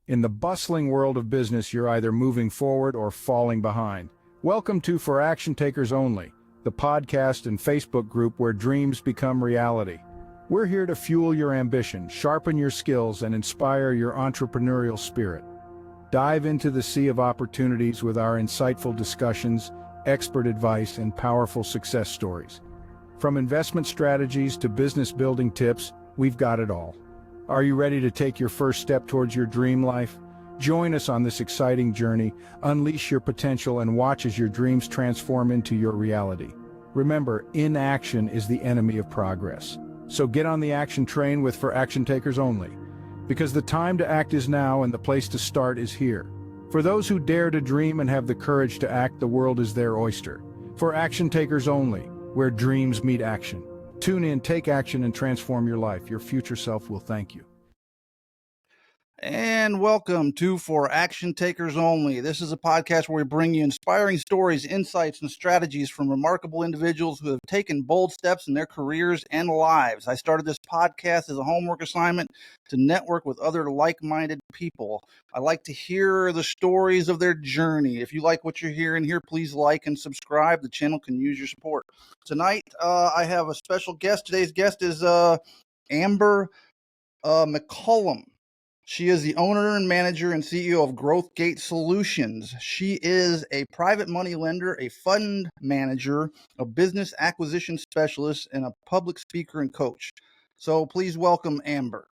In the bustling world of business, you're either moving forward or falling behind. Welcome to For Action Takers Only, the podcast and Facebook group where dreams become reality. We're here to fuel your ambition, sharpen your skills, and inspire your entrepreneurial spirit. Dive into the sea of opportunities with our insightful discussions, expert advice, and powerful success stories. From investment strategies to business building tips, we've got it all. Are you ready to take your first step towards your dream life? Join us on this exciting journey, unleash your potential, and watch as your dreams transform into your reality. Remember, inaction is the enemy of progress. So get on the action train with For Action Takers Only. Because the time to act is now and the place to start is here. For those who dare to dream and have the courage to act, the world is their oyster. For Action Takers Only, where dreams meet action. Tune in, take action, and transform your life. Your future self will thank you. And welcome to For Action Takers Only. This is a podcast where we bring you inspiring stories, insights, and strategies from remarkable individuals who have taken bold steps in their careers and lives. I started this podcast as a homework assignment to network with other like-minded people. I like to hear the stories of their journey. If you like what you're hearing here, please like and subscribe. The channel can use your support. Tonight, I have a special guest. Today's guest is Amber McCollum. She is the owner and manager and CEO of Growth Gate Solutions. She is a private money lender, a fund manager, a business acquisition specialist, and a public speaker and coach. So please welcome Amber.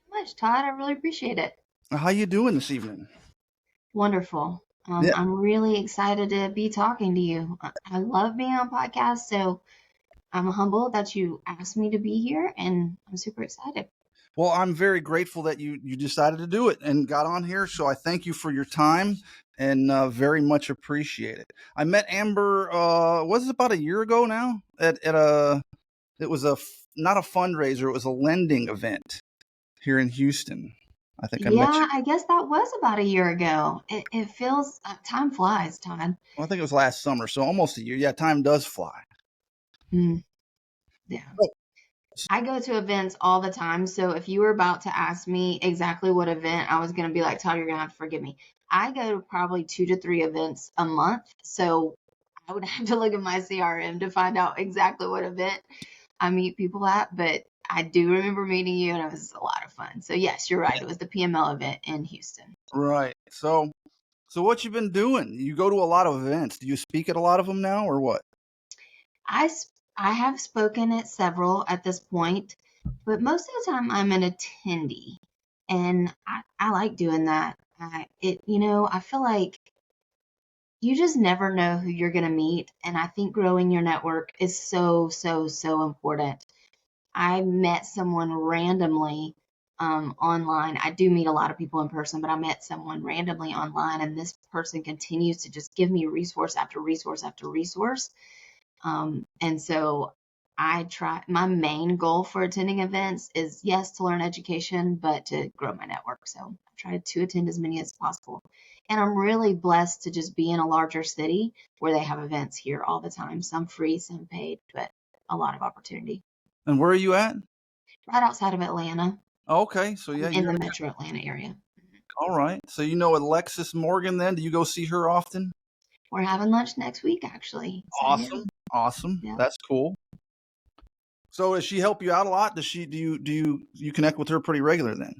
So much, Todd. I really appreciate it. How you doing this evening? Wonderful. Yeah. I'm really excited to be talking to you. I love being on podcasts, so I'm humbled that you asked me to be here, and I'm super excited. Well, I'm very grateful that you decided to do it and got on here. So I thank you for your time and very much appreciate it. I met Amber, was it about a year ago now? It was not a fundraiser, it was a lending event here in Houston. I think I met you. I guess that was about a year ago. It feels, time flies, Todd. Well, I think it was last summer, so almost a year. Yeah, time does fly. Yeah. I go to events all the time. So if you were about to ask me exactly what event, I was going to be like, Todd, you're going to have to forgive me. I go to probably 2 to 3 events a month. So I would have to look at my CRM to find out exactly what event I meet people at. But I do remember meeting you, and it was a lot of fun. So yes, you're right. It was the PML event in Houston. Right. So what you been doing? You go to a lot of events. Do you speak at a lot of them now, or what? I have spoken at several at this point, but most of the time I'm an attendee, and I like doing that. I feel like you just never know who you're going to meet, and I think growing your network is so, so, so important. I met someone randomly online. I do meet a lot of people in person, but I met someone randomly online, and this person continues to just give me resource after resource after resource. And so my main goal for attending events is, yes, to learn education, but to grow my network. So I try to attend as many as possible. And I'm really blessed to just be in a larger city where they have events here all the time. Some free, some paid, but a lot of opportunity. And where are you at? Right outside of Atlanta. Okay. So yeah, in the metro Atlanta area. All right. So you know Alexis Morgan then? Do you go see her often? We're having lunch next week, actually. So, awesome. Yeah. Awesome. Yeah. That's cool. So does she help you out a lot? Do you connect with her pretty regular then?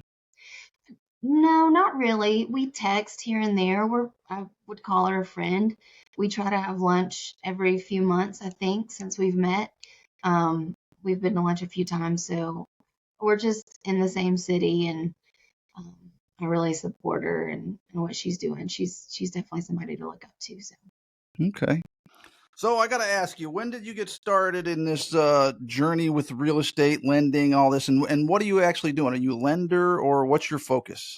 No, not really. We text here and there. I would call her a friend. We try to have lunch every few months, I think, since we've met. We've been to lunch a few times, so we're just in the same city, and I really support her and what she's doing. She's definitely somebody to look up to. So. Okay. So I got to ask you, when did you get started in this journey with real estate, lending, all this, and what are you actually doing? Are you a lender, or what's your focus?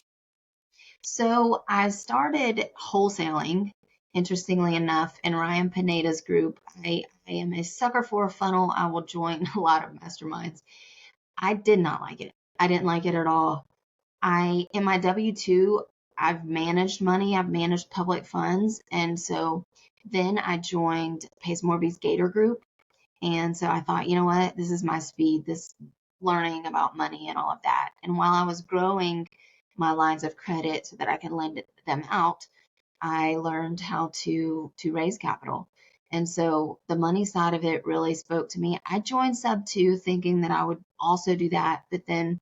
So I started wholesaling, interestingly enough, in Ryan Pineda's group. I am a sucker for a funnel. I will join a lot of masterminds. I did not like it. I didn't like it at all. In my W-2, I've managed money. I've managed public funds. And so then I joined Pace Morby's Gator Group. And so I thought, you know what, this is my speed. This learning about money and all of that. And while I was growing my lines of credit so that I can lend them out, I learned how to raise capital. And so the money side of it really spoke to me. I joined Sub 2 thinking that I would also do that, but then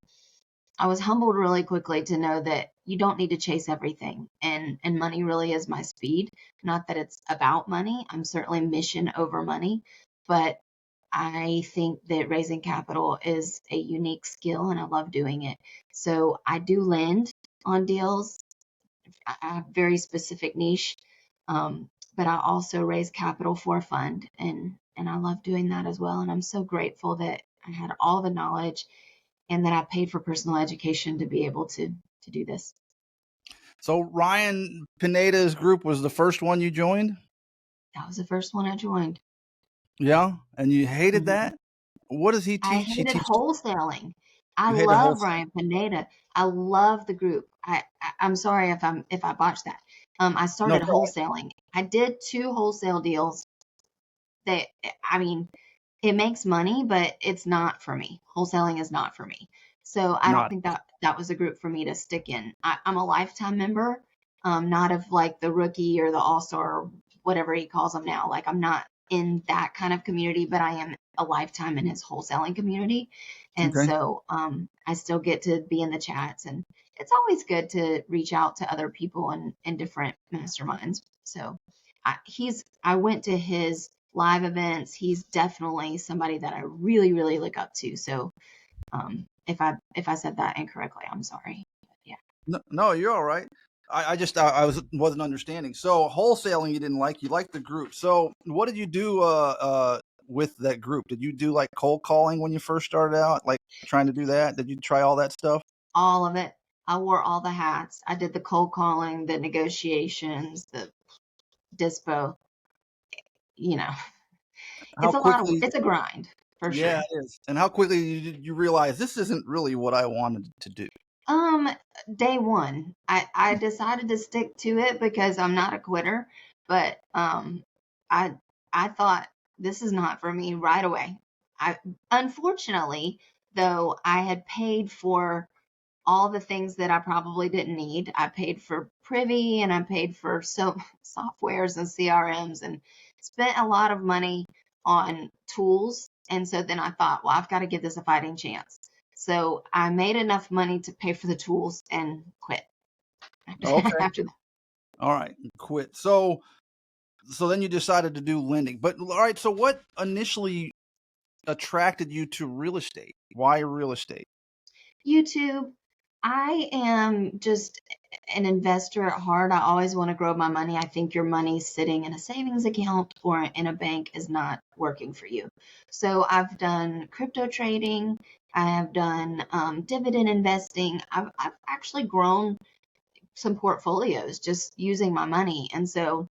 I was humbled really quickly to know that you don't need to chase everything, and money really is my speed. Not that it's about money. I'm certainly mission over money, but I think that raising capital is a unique skill and I love doing it. So I do lend on deals. I have a very specific niche, but I also raise capital for a fund, and I love doing that as well. And I'm so grateful that I had all the knowledge and that I paid for personal education to be able to do this. So Ryan Pineda's group was the first one you joined? That was the first one I joined. Yeah, and you hated Mhm. that? What does he I teach? He hated teaches wholesaling. I you hated love wholesale. Ryan Pineda. I love the group. I'm sorry if I botched that. I No, started go ahead. wholesaling. I did 2 wholesale deals that, I mean, it makes money, but it's not for me. Wholesaling is not for me. So I don't Not think that was a group for me to stick in. I'm a lifetime member, not of like the rookie or the all-star or whatever he calls them now. Like I'm not in that kind of community, but I am a lifetime in his wholesaling community. And okay. so I still get to be in the chats, and it's always good to reach out to other people in different masterminds. So I went to his live events. He's definitely somebody that I really, really look up to. So if I said that incorrectly, I'm sorry. Yeah. No, you're all right. I wasn't understanding. So wholesaling you didn't like. You liked the group. So what did you do with that group? Did you do like cold calling when you first started out? Like trying to do that? Did you try all that stuff? All of it. I wore all the hats. I did the cold calling, the negotiations, the dispo, you know. How quickly? It's a grind for Yeah, sure. it is. And how quickly did you realize this isn't really what I wanted to do? Um, Day one, I decided to stick to it because I'm not a quitter, but I I thought this is not for me right away. I Unfortunately, though, I had paid for all the things that I probably didn't need. I paid for Privy and I paid for so softwares and CRMs and spent a lot of money on tools. And so then I thought, well, I've got to give this a fighting chance. So I made enough money to pay for the tools and quit Okay. after that. All right. Quit. So then you decided to do lending. But all right, so what initially attracted you to real estate? Why real estate? YouTube. I am just an investor at heart. I always want to grow my money. I think your money sitting in a savings account or in a bank is not working for you. So I've done crypto trading. I have done dividend investing. I've actually grown some portfolios just using my money. And so,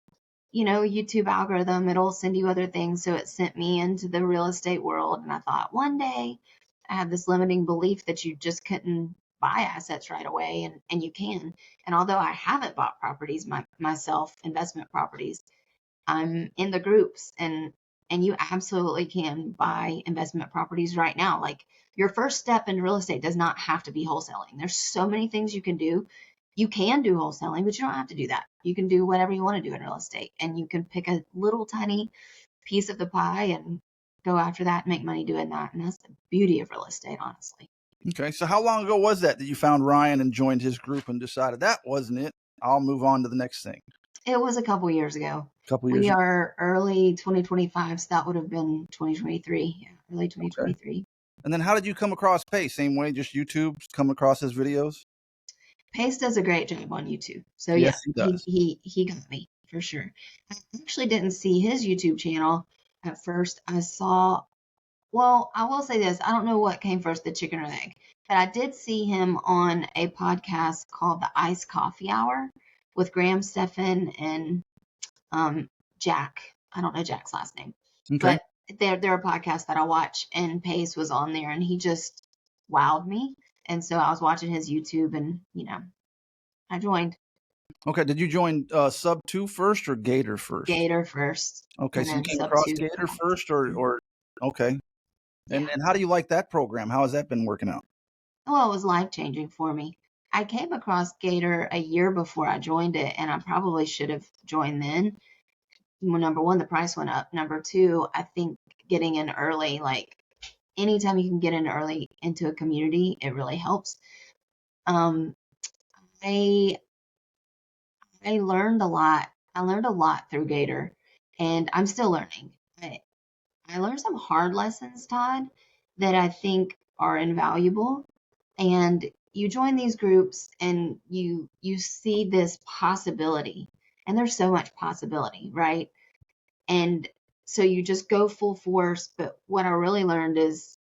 YouTube algorithm, it'll send you other things. So it sent me into the real estate world. And I thought one day I had this limiting belief that you just couldn't buy assets right away. And you can. And although I haven't bought properties myself, investment properties, I'm in the groups, and you absolutely can buy investment properties right now. Like your first step in real estate does not have to be wholesaling. There's so many things you can do. You can do wholesaling, but you don't have to do that. You can do whatever you want to do in real estate, and you can pick a little tiny piece of the pie and go after that and make money doing that. And that's the beauty of real estate, honestly. Okay. So how long ago was that you found Ryan and joined his group and decided that wasn't it? I'll move on to the next thing. It was a couple years ago. A couple years We ago. are early 2025, so that would have been 2023. Yeah, early Okay. 2023. And then how did you come across Pace? Same way, just YouTube, come across his videos? Pace does a great job on YouTube. So yeah, Yes, he he does. he got me for sure. I actually didn't see his YouTube channel at first. Well, I will say this. I don't know what came first, the chicken or the egg, but I did see him on a podcast called the Iced Coffee Hour with Graham Stephan and Jack. I don't know Jack's last name, Okay. but they're a podcast that I watch, and Pace was on there, and he just wowed me. And so I was watching his YouTube, and I joined Okay. Did you join Sub 2 first or Gator first? Gator first, Okay. and So you then came Sub across Two. Gator first or okay. And Yeah. how do you like that program? How has that been working out? Well, it was life changing for me. I came across Gator a year before I joined it, and I probably should have joined then. Well, number one, the price went up. Number two, I think getting in early, like anytime you can get in early into a community, it really helps. Um, I I learned a lot. I learned a lot through Gator, and I'm still learning. I, I learned some hard lessons, Todd, that I think are invaluable. And you join these groups and you see this possibility, and there's so much possibility, right? And so you just go full force. But what I really learned is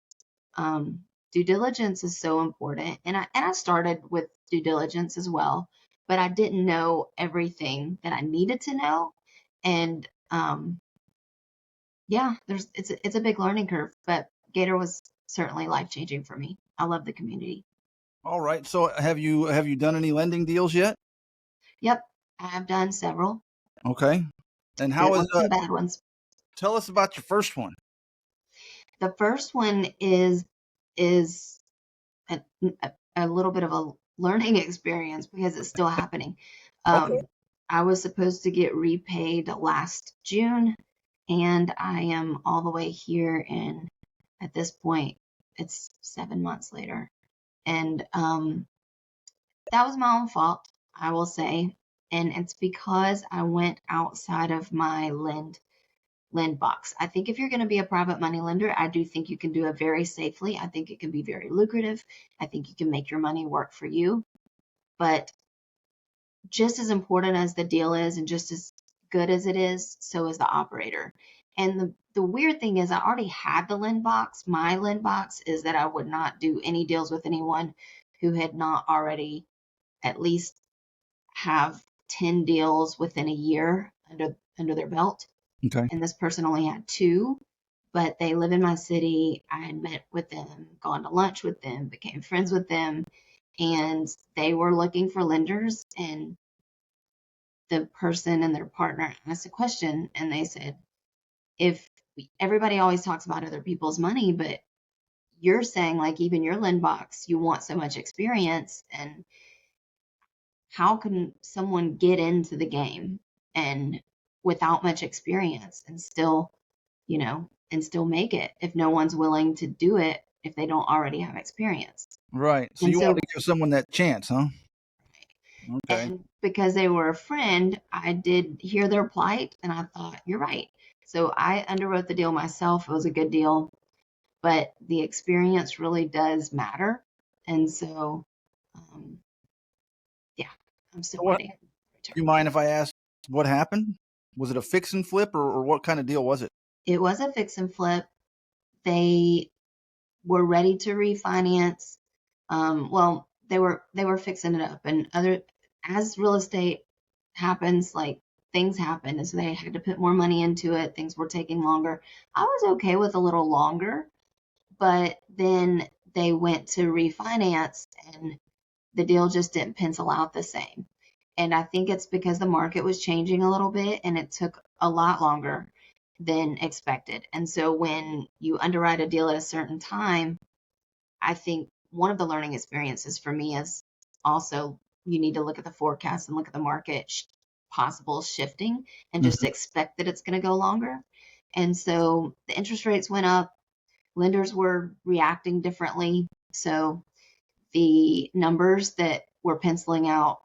due diligence is so important. And I started with due diligence as well, but I didn't know everything that I needed to know. And yeah, it's a big learning curve, but Gator was certainly life changing for me. I love the community. All right. So have you done any lending deals yet? Yep, I've done several, Okay. And good how is ones and bad ones. tell us about your first one. The first one is a, a little bit of a learning experience because it's still happening. Okay. I was supposed to get repaid last June, and I am all the way here, and at this point, it's 7 months later. And that was my own fault, I will say. And it's because I went outside of my lend box. I think if you're going to be a private money lender, I do think you can do it very safely. I think it can be very lucrative. I think you can make your money work for you. But just as important as the deal is and just as good as it is, so is the operator. And the weird thing is I already had the lend box. My lend box is that I would not do any deals with anyone who had not already at least have 10 deals within a year under their belt. Okay. And this person only had two, but they live in my city. I had met with them, gone to lunch with them, became friends with them, and they were looking for lenders. And the person and their partner asked a question, and they said, if everybody always talks about other people's money, but you're saying, like, even your lend box, you want so much experience, and how can someone get into the game and without much experience and still, and still make it if no one's willing to do it if they don't already have experience? Right. So And you wanted so, to give someone that chance, huh? Okay. and because they were a friend, I did hear their plight and I thought, you're right. So I underwrote the deal myself. It was a good deal, but the experience really does matter. And so, um, yeah, I'm still So what, waiting. do you mind if I ask what happened? Was it a fix and flip or what kind of deal was it? It was a fix and flip. They were ready to refinance. Well, they were fixing it up, and other as real estate happens, like things happen, and so they had to put more money into it. Things were taking longer. I was okay with a little longer, but then they went to refinance, and the deal just didn't pencil out the same. And I think it's because the market was changing a little bit and it took a lot longer than expected. And so when you underwrite a deal at a certain time, I think one of the learning experiences for me is also you need to look at the forecast and look at the market possible shifting and just Mhm. expect that it's going to go longer. And so the interest rates went up, lenders were reacting differently. So the numbers that were penciling out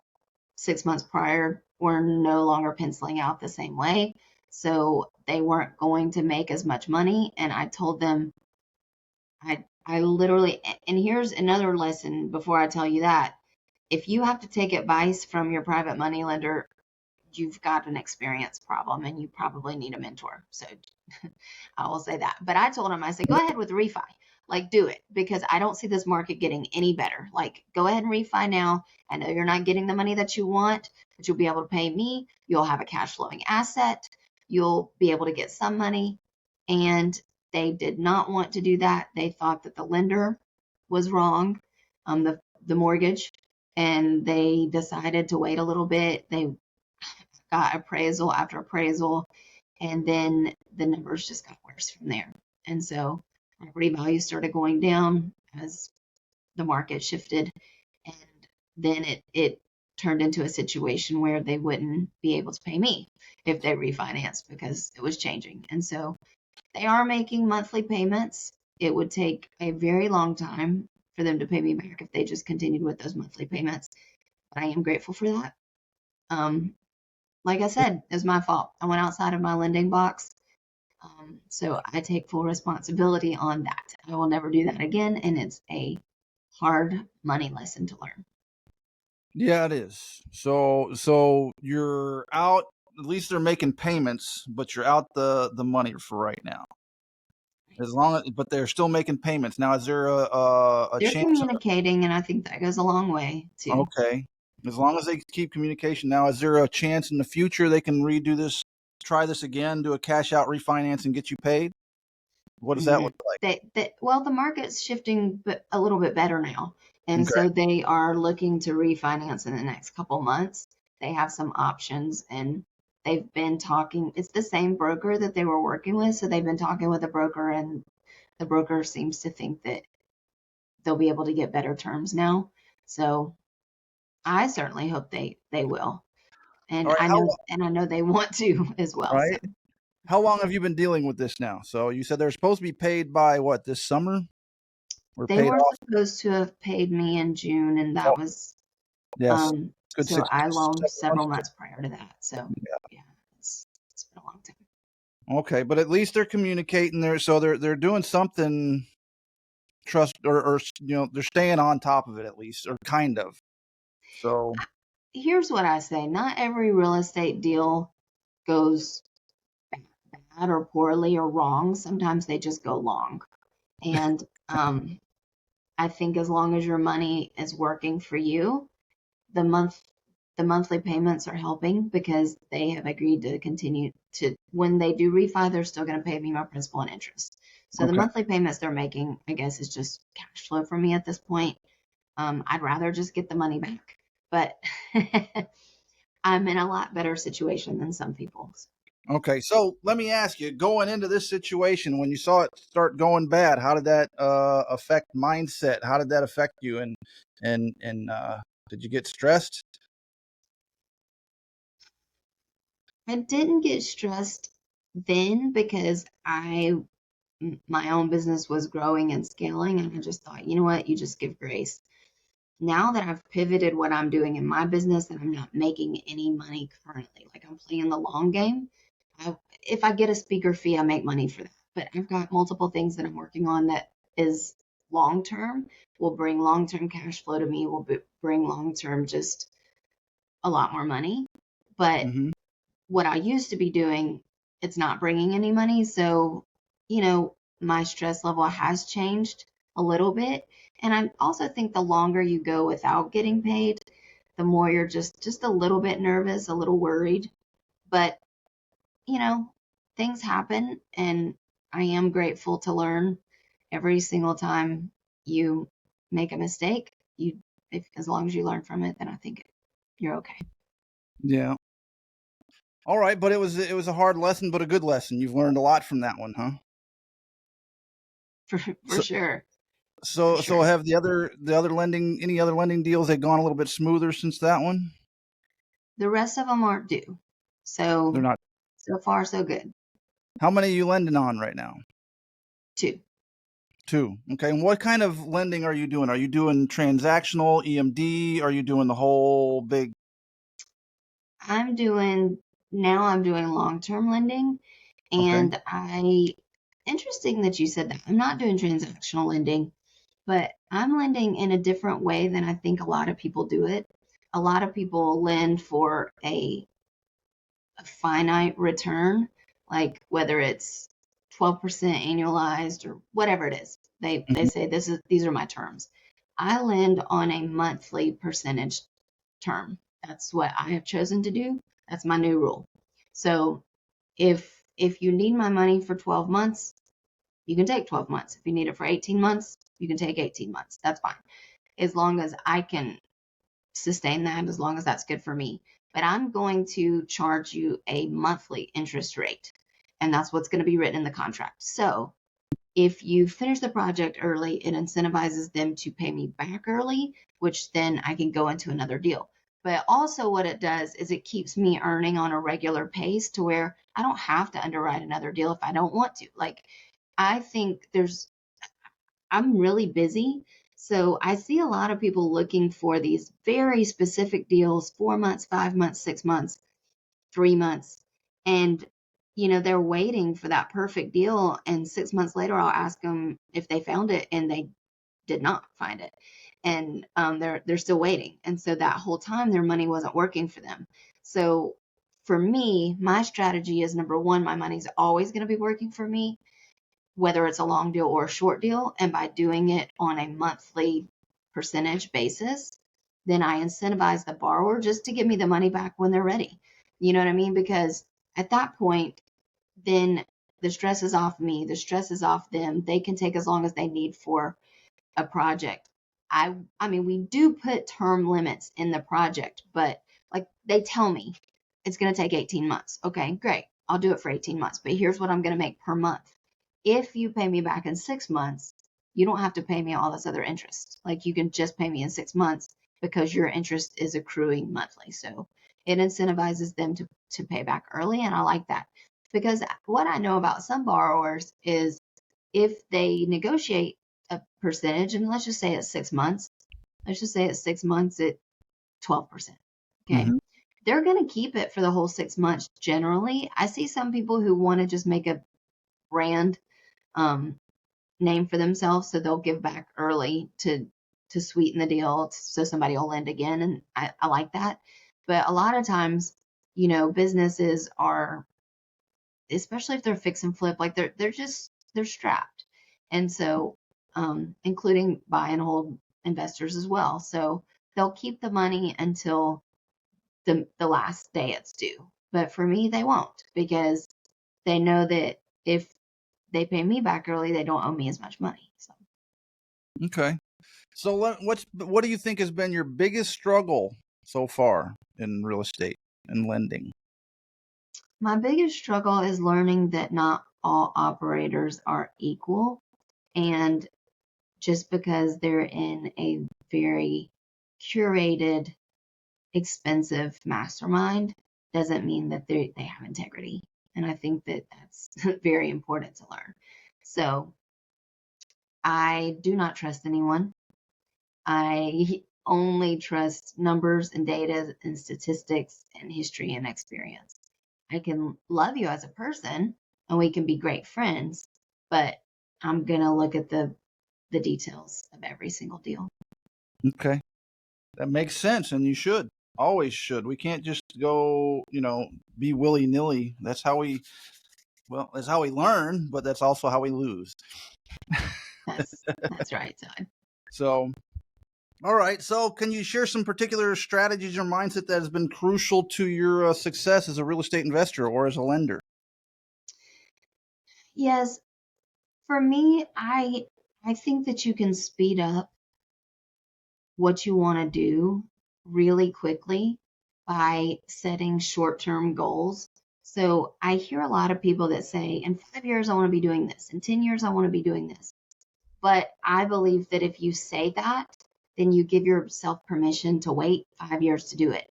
6 months prior were no longer penciling out the same way. So they weren't going to make as much money. And I told them, I literally, and here's another lesson before I tell you that. If you have to take advice from your private money lender, you've got an experience problem and you probably need a mentor. So I will say that. But I told him, I said, go ahead with refi. Like, do it because I don't see this market getting any better. Like, go ahead and refi now. I know you're not getting the money that you want, but you'll be able to pay me. You'll have a cash flowing asset. You'll be able to get some money. And they did not want to do that. They thought that the lender was wrong, the mortgage, and they decided to wait a little bit. They got appraisal after appraisal, and then the numbers just got worse from there. And so property values started going down as the market shifted, and then it turned into a situation where they wouldn't be able to pay me if they refinanced because it was changing. And so they are making monthly payments. It would take a very long time for them to pay me back if they just continued with those monthly payments. But I am grateful for that. Like I said, it's my fault. I went outside of my lending box. So I take full responsibility on that. I will never do that again. And it's a hard money lesson to learn. Yeah, it is. So you're out. At least they're making payments, but you're out the money for right now. But they're still making payments. Now, is there a They're chance? communicating, and I think that goes a long way too. Okay. As long as they keep communication. Now, is there a chance in the future they can redo this, try this again, do a cash out refinance and get you paid? What does that look like? Well, the market's shifting a little bit better now. And Okay. so they are looking to refinance in the next couple months. They have some options, and they've been talking. It's the same broker that they were working with. So they've been talking with the broker, and the broker seems to think that they'll be able to get better terms now. So I certainly hope they will. And All right. I know they want to as well. So Right. How long have you been dealing with this now? So you said they're supposed to be paid by what, this summer? Or they paid were off? supposed to have paid me in June, and that was Yes. Good so I loaned 7 several months. months prior to that. So yeah, it's been a long time. Okay, but at least they're communicating there, so they're doing something. Trust or they're staying on top of it at least, or kind of. So Here's what I say: not every real estate deal goes bad or poorly or wrong. Sometimes they just go long, and I think as long as your money is working for you, the monthly payments are helping because they have agreed to continue to, when they do refi, they're still going to pay me my principal and interest. So the okay. monthly payments they're making, I guess, is just cash flow for me at this point. I'd rather just get the money back, but I'm in a lot better situation than some people. Okay, so let me ask you, going into this situation, when you saw it start going bad, how did that affect mindset? How did that affect you? And did you get stressed? I didn't get stressed then because my own business was growing and scaling, and I just thought, you know what, you just give grace. Now that I've pivoted what I'm doing in my business and I'm not making any money currently, like I'm playing the long game. If I get a speaker fee, I make money for that. But I've got multiple things that I'm working on that is long term, will bring long term cash flow to me, will bring long term just a lot more money. But Mm-hmm. what I used to be doing, it's not bringing any money. So, my stress level has changed a little bit. And I also think the longer you go without getting paid, the more you're just a little bit nervous, a little worried. But, you know, things happen, and I am grateful to learn every single time you make a mistake. As long as you learn from it, then I think you're okay. Yeah. All right, but it was a hard lesson, but a good lesson. You've learned a lot from that one, huh? For So sure. so have any other lending deals that gone a little bit smoother since that one? The rest of them aren't due. They're So, not. so far, so good. How many are you lending on right now? 2. 2. Okay. And what kind of lending are you doing? Are you doing transactional, EMD? Are you doing the whole big? I'm doing long-term lending, Okay. and interesting that you said that. I'm not doing transactional lending, but I'm lending in a different way than I think a lot of people do it. A lot of people lend for a finite return, like whether it's 12% annualized or whatever it is. They Mhm. say these are my terms. I lend on a monthly percentage term. That's what I have chosen to do. That's my new rule. So if you need my money for 12 months, you can take 12 months. If you need it for 18 months, you can take 18 months. That's fine. As long as I can sustain that, as long as that's good for me. But I'm going to charge you a monthly interest rate, and that's what's going to be written in the contract. So If you finish the project early, it incentivizes them to pay me back early, which then I can go into another deal. But also what it does is it keeps me earning on a regular pace to where I don't have to underwrite another deal if I don't want to. Like, I think I'm really busy. So I see a lot of people looking for these very specific deals, 4 months, 5 months, 6 months, 3 months. And, they're waiting for that perfect deal. And 6 months later, I'll ask them if they found it, and they did not find it. And they're still waiting. And so that whole time, their money wasn't working for them. So for me, my strategy is, number one, my money's always going to be working for me, whether it's a long deal or a short deal. And by doing it on a monthly percentage basis, then I incentivize the borrower just to give me the money back when they're ready. You know what I mean? Because at that point, then the stress is off me, the stress is off them. They can take as long as they need for a project. I mean, we do put term limits in the project, but like they tell me it's going to take 18 months. Okay, great. I'll do it for 18 months, but here's what I'm going to make per month. If you pay me back in 6 months, you don't have to pay me all this other interest. Like, you can just pay me in 6 months because your interest is accruing monthly. So it incentivizes them to pay back early. And I like that, because what I know about some borrowers is if they negotiate a percentage, and let's just say it's 6 months, let's just say it's 6 months at 12%. Okay. Mhm. They're going to keep it for the whole 6 months generally. I see some people who want to just make a brand name for themselves, so they'll give back early to sweeten the deal, so somebody will lend again, and I like that. But a lot of times, businesses are, especially if they're fix and flip, like they're strapped, and so including buy and hold investors as well. So they'll keep the money until the last day it's due. But for me, they won't, because they know that if they pay me back early, they don't owe me as much money. So Okay. So what do you think has been your biggest struggle so far in real estate and lending? my biggest struggle is learning that not all operators are equal. And just because they're in a very curated, expensive mastermind doesn't mean that they have integrity. And I think that that's very important to learn. So I do not trust anyone. I only trust numbers and data and statistics and history and experience. I can love you as a person and we can be great friends, but I'm going to look at the details of every single deal. Okay. That makes sense, and you should. Always should. We can't just go, be willy-nilly. That's how we learn, but that's also how we lose. That's right, Todd. So, all right. So, can you share some particular strategies or mindset that has been crucial to your success as a real estate investor or as a lender? Yes, for me, I think that you can speed up what you want to do really quickly by setting short-term goals. So I hear a lot of people that say, in 5 years, I want to be doing this. In 10 years, I want to be doing this. But I believe that if you say that, then you give yourself permission to wait 5 years to do it.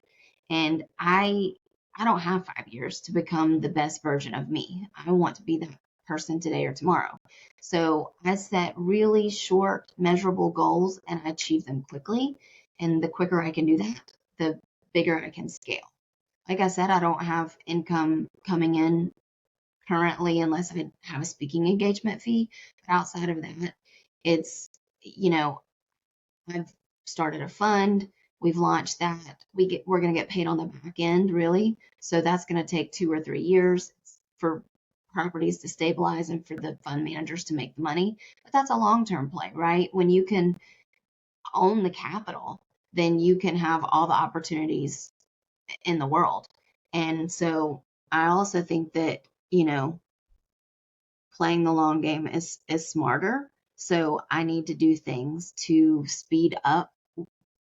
And I don't have 5 years to become the best version of me. I want to be that person today or tomorrow. So I set really short, measurable goals and I achieve them quickly. And the quicker I can do that, the bigger I can scale. Like I said, I don't have income coming in currently unless I have a speaking engagement fee. But outside of that, it's, you know, I've started a fund. We've launched that. We're going to get paid on the back end, really. So that's going to take 2 or 3 years for properties to stabilize and for the fund managers to make the money. But that's a long-term play, right? When you can own the capital, then you can have all the opportunities in the world. And so I also think that, playing the long game is smarter. So I need to do things to speed up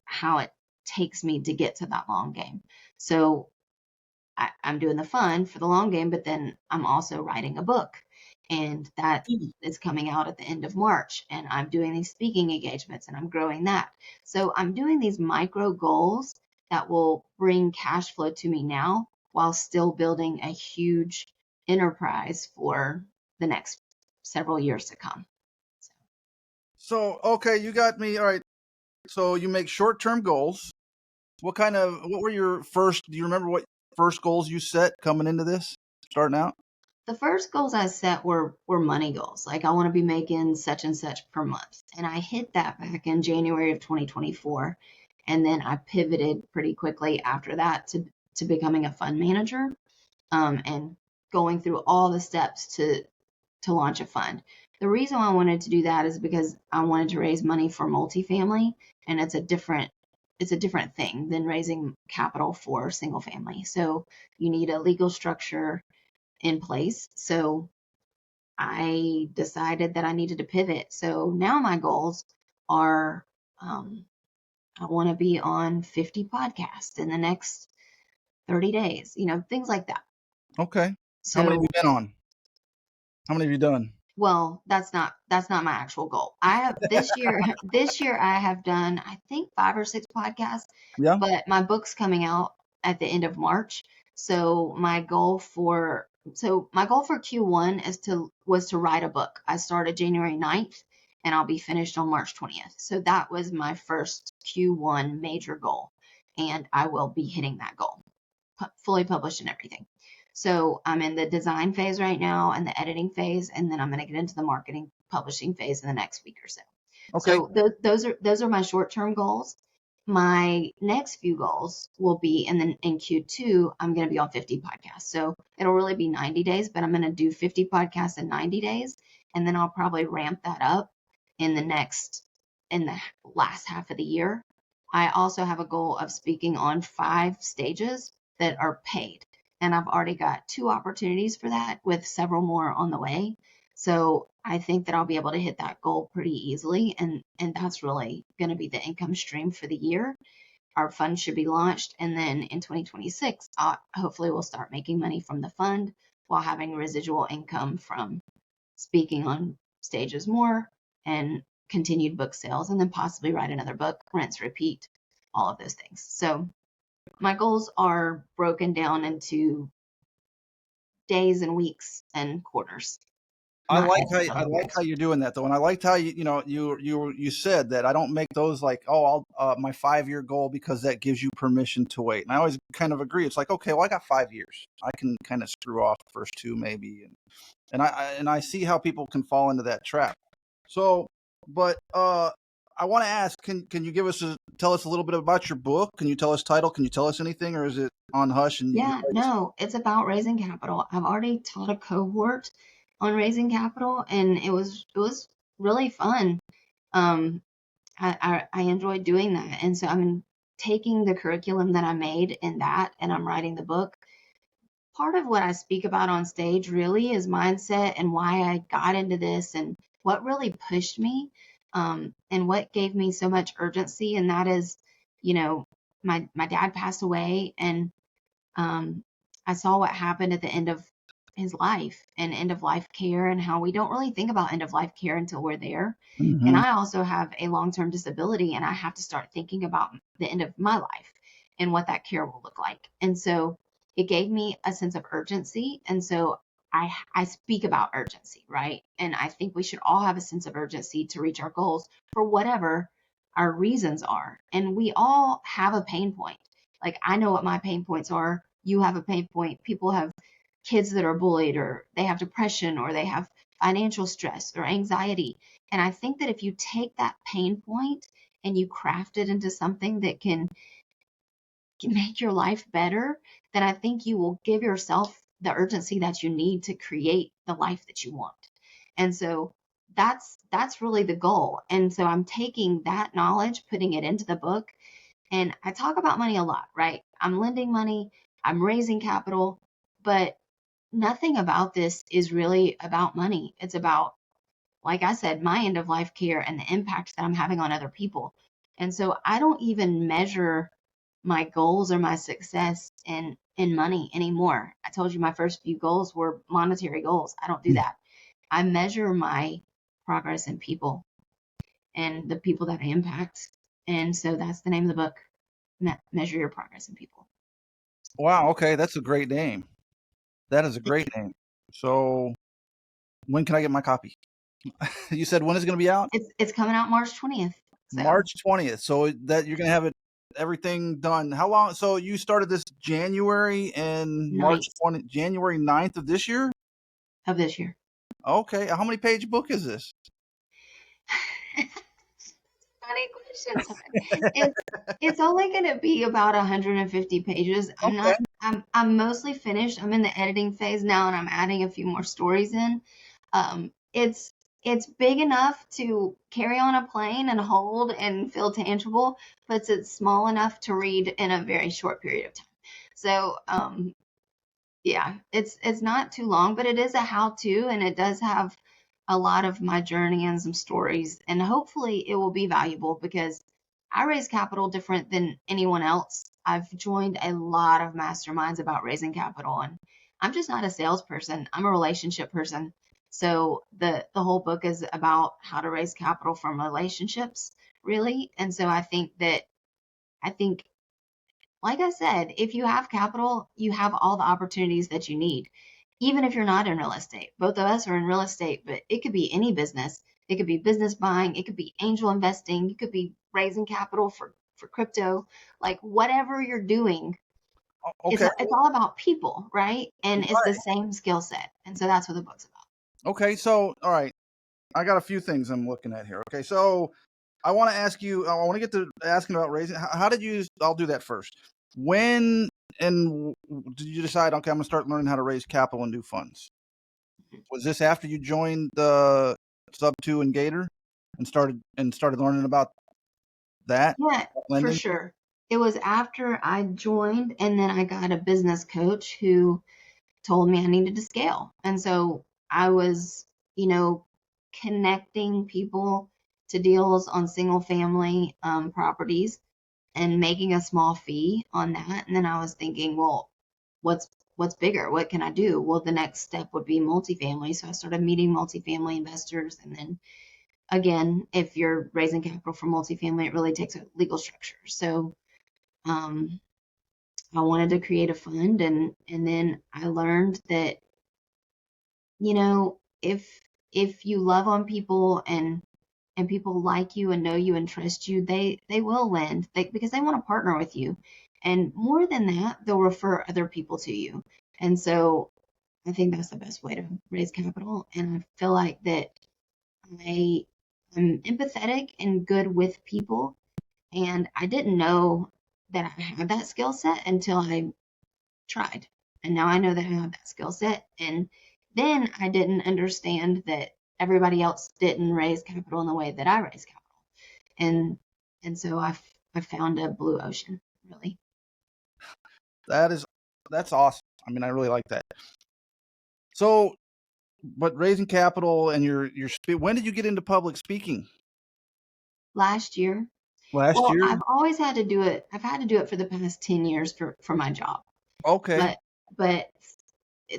how it takes me to get to that long game. So I'm doing the fun for the long game, but then I'm also writing a book And that is coming out at the end of March. And I'm doing these speaking engagements and I'm growing that. So I'm doing these micro goals that will bring cash flow to me now while still building a huge enterprise for the next several years to come. So, okay, you got me. All right. So you make short-term goals. What were your first, do you remember what first goals you set coming into this, starting out? The first goals I set were money goals. Like I want to be making such and such per month. And I hit that back in January of 2024. And then I pivoted pretty quickly after that to becoming a fund manager, and going through all the steps to launch a fund. The reason why I wanted to do that is because I wanted to raise money for multifamily, and it's a different thing than raising capital for single family. So you need a legal structure in place. So I decided that I needed to pivot. So now my goals are, I want to be on 50 podcasts in the next 30 days, things like that. Okay. How many have So, you been on? How many have you done? well, that's not my actual goal. I have this year I have done, I think, 5 or 6 podcasts, Yeah. but my book's coming out at the end of March. So my goal for Q1 was to write a book. I started January 9th and I'll be finished on March 20th. So that was my first Q1 major goal, and I will be hitting that goal, fully published and everything. So I'm in the design phase right now and the editing phase, and then I'm going to get into the marketing publishing phase in the next week or so. Okay. So those are my short-term goals. My next few goals will be, and then in Q2, I'm going to be on 50 podcasts. So it'll really be 90 days, but I'm going to do 50 podcasts in 90 days. And then I'll probably ramp that up in the last half of the year. I also have a goal of speaking on 5 stages that are paid. And I've already got 2 opportunities for that with several more on the way. So I think that I'll be able to hit that goal pretty easily. And that's really going to be the income stream for the year. Our fund should be launched. And then in 2026, hopefully we'll start making money from the fund while having residual income from speaking on stages more and continued book sales, and then possibly write another book, rinse, repeat, all of those things. So my goals are broken down into days and weeks and quarters. I Not like necessarily how you're doing that though, and I liked how you said that I don't make those like, oh, I'll my 5-year goal, because that gives you permission to wait. And I always kind of agree. It's like, okay, well, I got 5 years. I can kind of screw off the first 2 maybe, and I see how people can fall into that trap. So, but I want to ask, can you tell us a little bit about your book? Can you tell us title? Can you tell us anything, or is it on hush? And Yeah, no, it's about raising capital. I've already taught a cohort on raising capital, and it was really fun. Um, I enjoyed doing that, and so I'm taking the curriculum that I made in that, and I'm writing the book. Part of what I speak about on stage really is mindset and why I got into this and what really pushed me, and what gave me so much urgency. And that is, my dad passed away, and I saw what happened at the end of his life and end of life care, and how we don't really think about end of life care until we're there. And Mhm. I also have a long-term disability, and I have to start thinking about the end of my life and what that care will look like. And so it gave me a sense of urgency. And so I speak about urgency, right? And I think we should all have a sense of urgency to reach our goals for whatever our reasons are. And we all have a pain point. Like I know what my pain points are. You have a pain point. People have kids that are bullied, or they have depression, or they have financial stress or anxiety. And I think that if you take that pain point and you craft it into something that can make your life better, then I think you will give yourself the urgency that you need to create the life that you want. And so that's really the goal. And so I'm taking that knowledge, putting it into the book, and I talk about money a lot, right? I'm lending money, I'm raising capital, but nothing about this is really about money. It's about, like I said, my end of life care and the impact that I'm having on other people. And so I don't even measure my goals or my success in money anymore. I told you my first few goals were monetary goals. I don't do that. I measure my progress in people and the people that I impact. And so that's the name of the book, Measure Your Progress in People. Wow. Okay. That's a great name. That is a great name. So when can I get my copy? You said when is it going to be out? It's coming out March 20th. So March 20th. So that you're going to have it everything done. How long? So you started this January and March 9th 20, January 9th of this year? of this year. Okay. How many page book is this? Funny question, Todd. It's only going to be about 150 pages. Okay. I'm mostly finished. I'm in the editing phase now, and I'm adding a few more stories in. It's big enough to carry on a plane and hold and feel tangible, but it's small enough to read in a very short period of time. So yeah, it's not too long, but it is a how-to, and it does have a lot of my journey and some stories, and hopefully it will be valuable because I raise capital different than anyone else. I've joined a lot of masterminds about raising capital, and I'm just not a salesperson. I'm a relationship person. So the whole book is about how to raise capital from relationships, really. And so I think like I said, if you have capital, you have all the opportunities that you need, even if you're not in real estate. Both of us are in real estate, but it could be any business. It could be business buying, it could be angel investing, it could be raising capital for crypto, like whatever you're doing. Okay. It's all about people, right? And it's the Right. same skill set. And so that's what the book's about. Okay. So, all right. I got a few things I'm looking at here. Okay. So I want to ask you, I want to get to asking about raising. How did you, I'll do that first. When and did you decide, okay, I'm going to start learning how to raise capital and do funds? Was this after you joined the Sub 2 and Gator and started learning about that Yeah, for lending? sure. It was after I joined, and then I got a business coach who told me I needed to scale. And so I was, connecting people to deals on single family properties and making a small fee on that. And then I was thinking, well, what's bigger? What can I do? Well, the next step would be multifamily. So I started meeting multifamily investors. And then again, if you're raising capital for multifamily, it really takes a legal structure. So um, I wanted to create a fund, and then I learned that if you love on people and people like you and know you and trust you, they will lend because they want to partner with you. And more than that, they'll refer other people to you. And so I think that's the best way to raise capital. And I feel like that I'm empathetic and good with people. And I didn't know that I had that skill set until I tried. And now I know that I have that skill set. And then I didn't understand that everybody else didn't raise capital in the way that I raise capital. And so I found a blue ocean, really. That's awesome. I mean, I really like that. So, but raising capital and when did you get into public speaking? Last year. Last Well, year? I've always had to do it. I've had to do it for the past 10 years for my job. Okay. But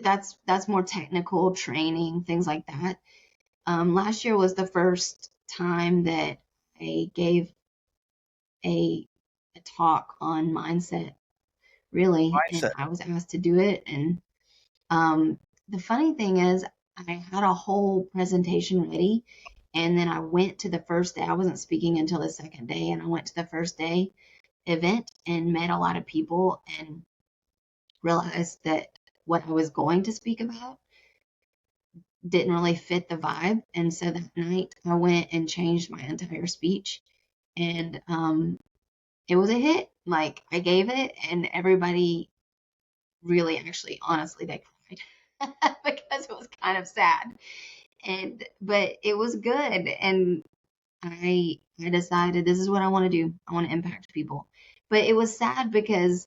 that's more technical training, things like that. Last year was the first time that I gave a talk on mindset, really, and Mindset. I was asked to do it. And the funny thing is, I had a whole presentation ready, and then I went to the first day. I wasn't speaking until the second day, and I went to the first day event and met a lot of people and realized that what I was going to speak about didn't really fit the vibe. And so that night I went and changed my entire speech, and it was a hit. Like, I gave it, and everybody really, actually, honestly, they cried because it was kind of sad. But it was good, and I decided this is what I want to do. I want to impact people. But it was sad because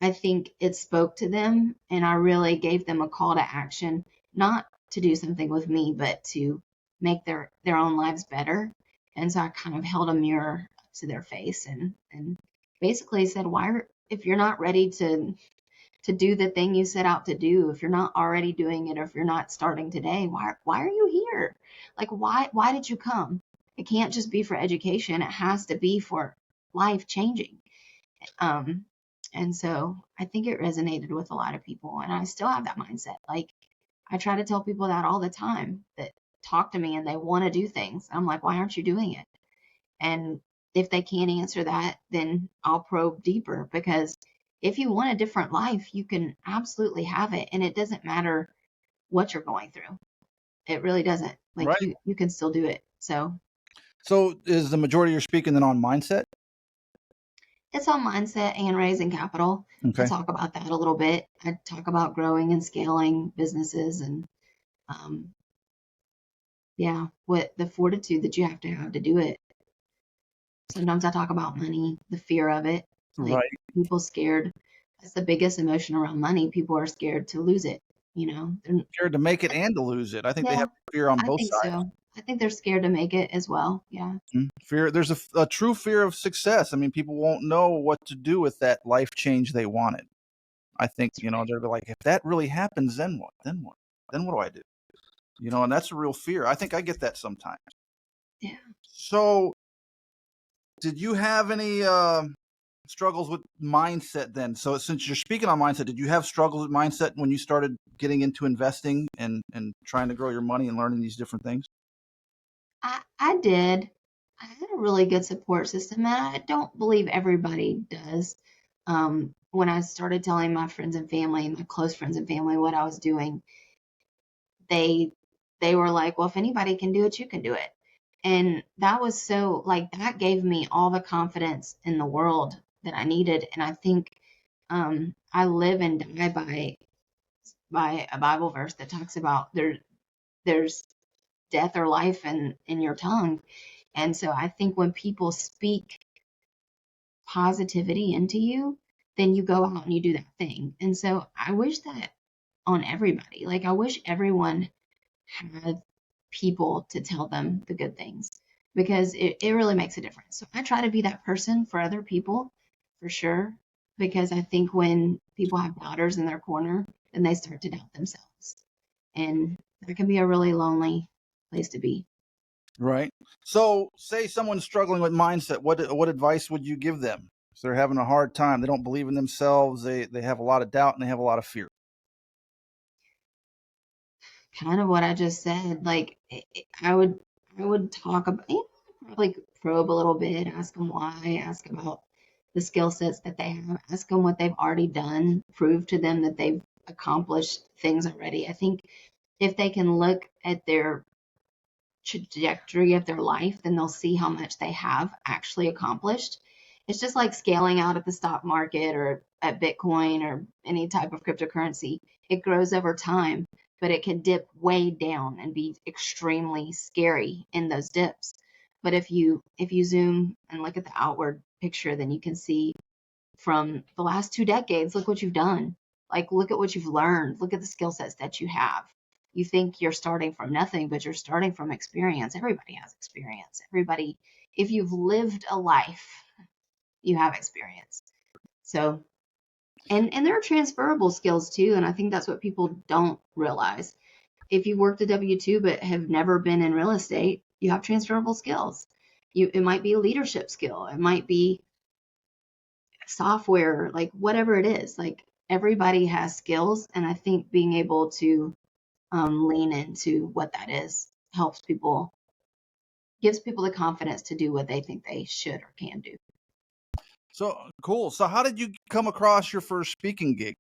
I think it spoke to them, and I really gave them a call to action, not to do something with me, but to make their own lives better. And so I kind of held a mirror to their face and basically said, if you're not ready to to do the thing you set out to do. If you're not already doing it, or if you're not starting today, why are you here? Like, why did you come? It can't just be for education. It has to be for life changing. Um, and so I think it resonated with a lot of people, and I still have that mindset. Like, I try to tell people that all the time that talk to me and they want to do things. I'm like, why aren't you doing it? And if they can't answer that, then I'll probe deeper, because if you want a different life, you can absolutely have it. And it doesn't matter what you're going through. It really doesn't. Like, Right. you can still do it. So is the majority of your speaking then on mindset? it's on mindset and raising capital. I Okay. talk about that a little bit. I talk about growing and scaling businesses, and um, yeah, what the fortitude that you have to do it. Sometimes I talk about money, the fear of it. Like, Right. people scared. That's the biggest emotion around money. People are scared to lose it. They're, Scared to make it and to lose it. I think they yeah, have fear on I both think sides. so. I think they're scared to make it as well. Yeah. Fear. There's a true fear of success. I mean, people won't know what to do with that life change they wanted. I think, they're like, if that really happens, then what? Then what? Then what do I do? And that's a real fear. I think I get that sometimes. Yeah. So, did you have any struggles with mindset then? So, since you're speaking on mindset, did you have struggles with mindset when you started getting into investing and trying to grow your money and learning these different things? I did. I had a really good support system, and I don't believe everybody does. When I started telling my friends and family, my close friends and family, what I was doing, they they were like, "Well, if anybody can do it, you can do it." And that was so, like, that gave me all the confidence in the world that I needed. And I think I live and die by a Bible verse that talks about there's death or life in your tongue. And so I think when people speak positivity into you, then you go out and you do that thing. And so I wish that on everybody. Like, I wish everyone had people to tell them the good things, because it really makes a difference. So I try to be that person for other people, for sure, because I think when people have doubters in their corner, then they start to doubt themselves. And that can be a really lonely place to be. Right. So, say someone's struggling with mindset. What advice would you give them? If they're having a hard time, they don't believe in themselves, they have a lot of doubt, and they have a lot of fear. Kind of what I just said. Like, I would talk about, probably probe a little bit, ask them why, ask about the skill sets that they have, ask them what they've already done, prove to them that they've accomplished things already. I think if they can look at their trajectory of their life, then they'll see how much they have actually accomplished. It's just like scaling out at the stock market or at Bitcoin or any type of cryptocurrency. It grows over time, but it can dip way down and be extremely scary in those dips. But if you zoom and look at the outward picture, then you can see from the last 2 decades, look what you've done. Like, look at what you've learned. Look at the skill sets that you have. You think you're starting from nothing, but you're starting from experience. Everybody has experience. Everybody, if you've lived a life, you have experience. So, and there are transferable skills too. And I think that's what people don't realize. If you worked a W-2 but have never been in real estate, you have transferable skills. It might be a leadership skill. It might be software, like whatever it is. Like, everybody has skills, and I think being able to lean into what that is helps people, gives people the confidence to do what they think they should or can do. So cool. So, how did you come across your first speaking gig?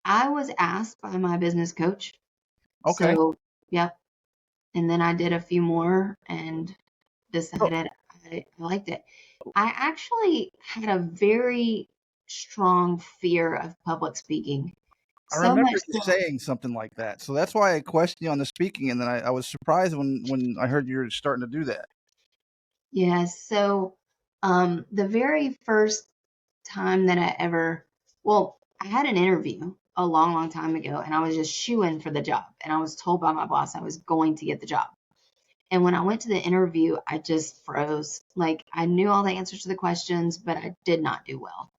I was asked by my business coach. Okay. So, yep. And then I did a few more and So, decided I liked it. I actually had a very strong fear of public speaking. I So remember much you so. saying something like that. So that's why I questioned you on the speaking, and then I was surprised when I heard you were starting to do that. Yes. So, the very first time that well, I had an interview a long, long time ago, and I was just shooing for the job. And I was told by my boss I was going to get the job. And when I went to the interview, I just froze. Like, I knew all the answers to the questions, but I did not do well.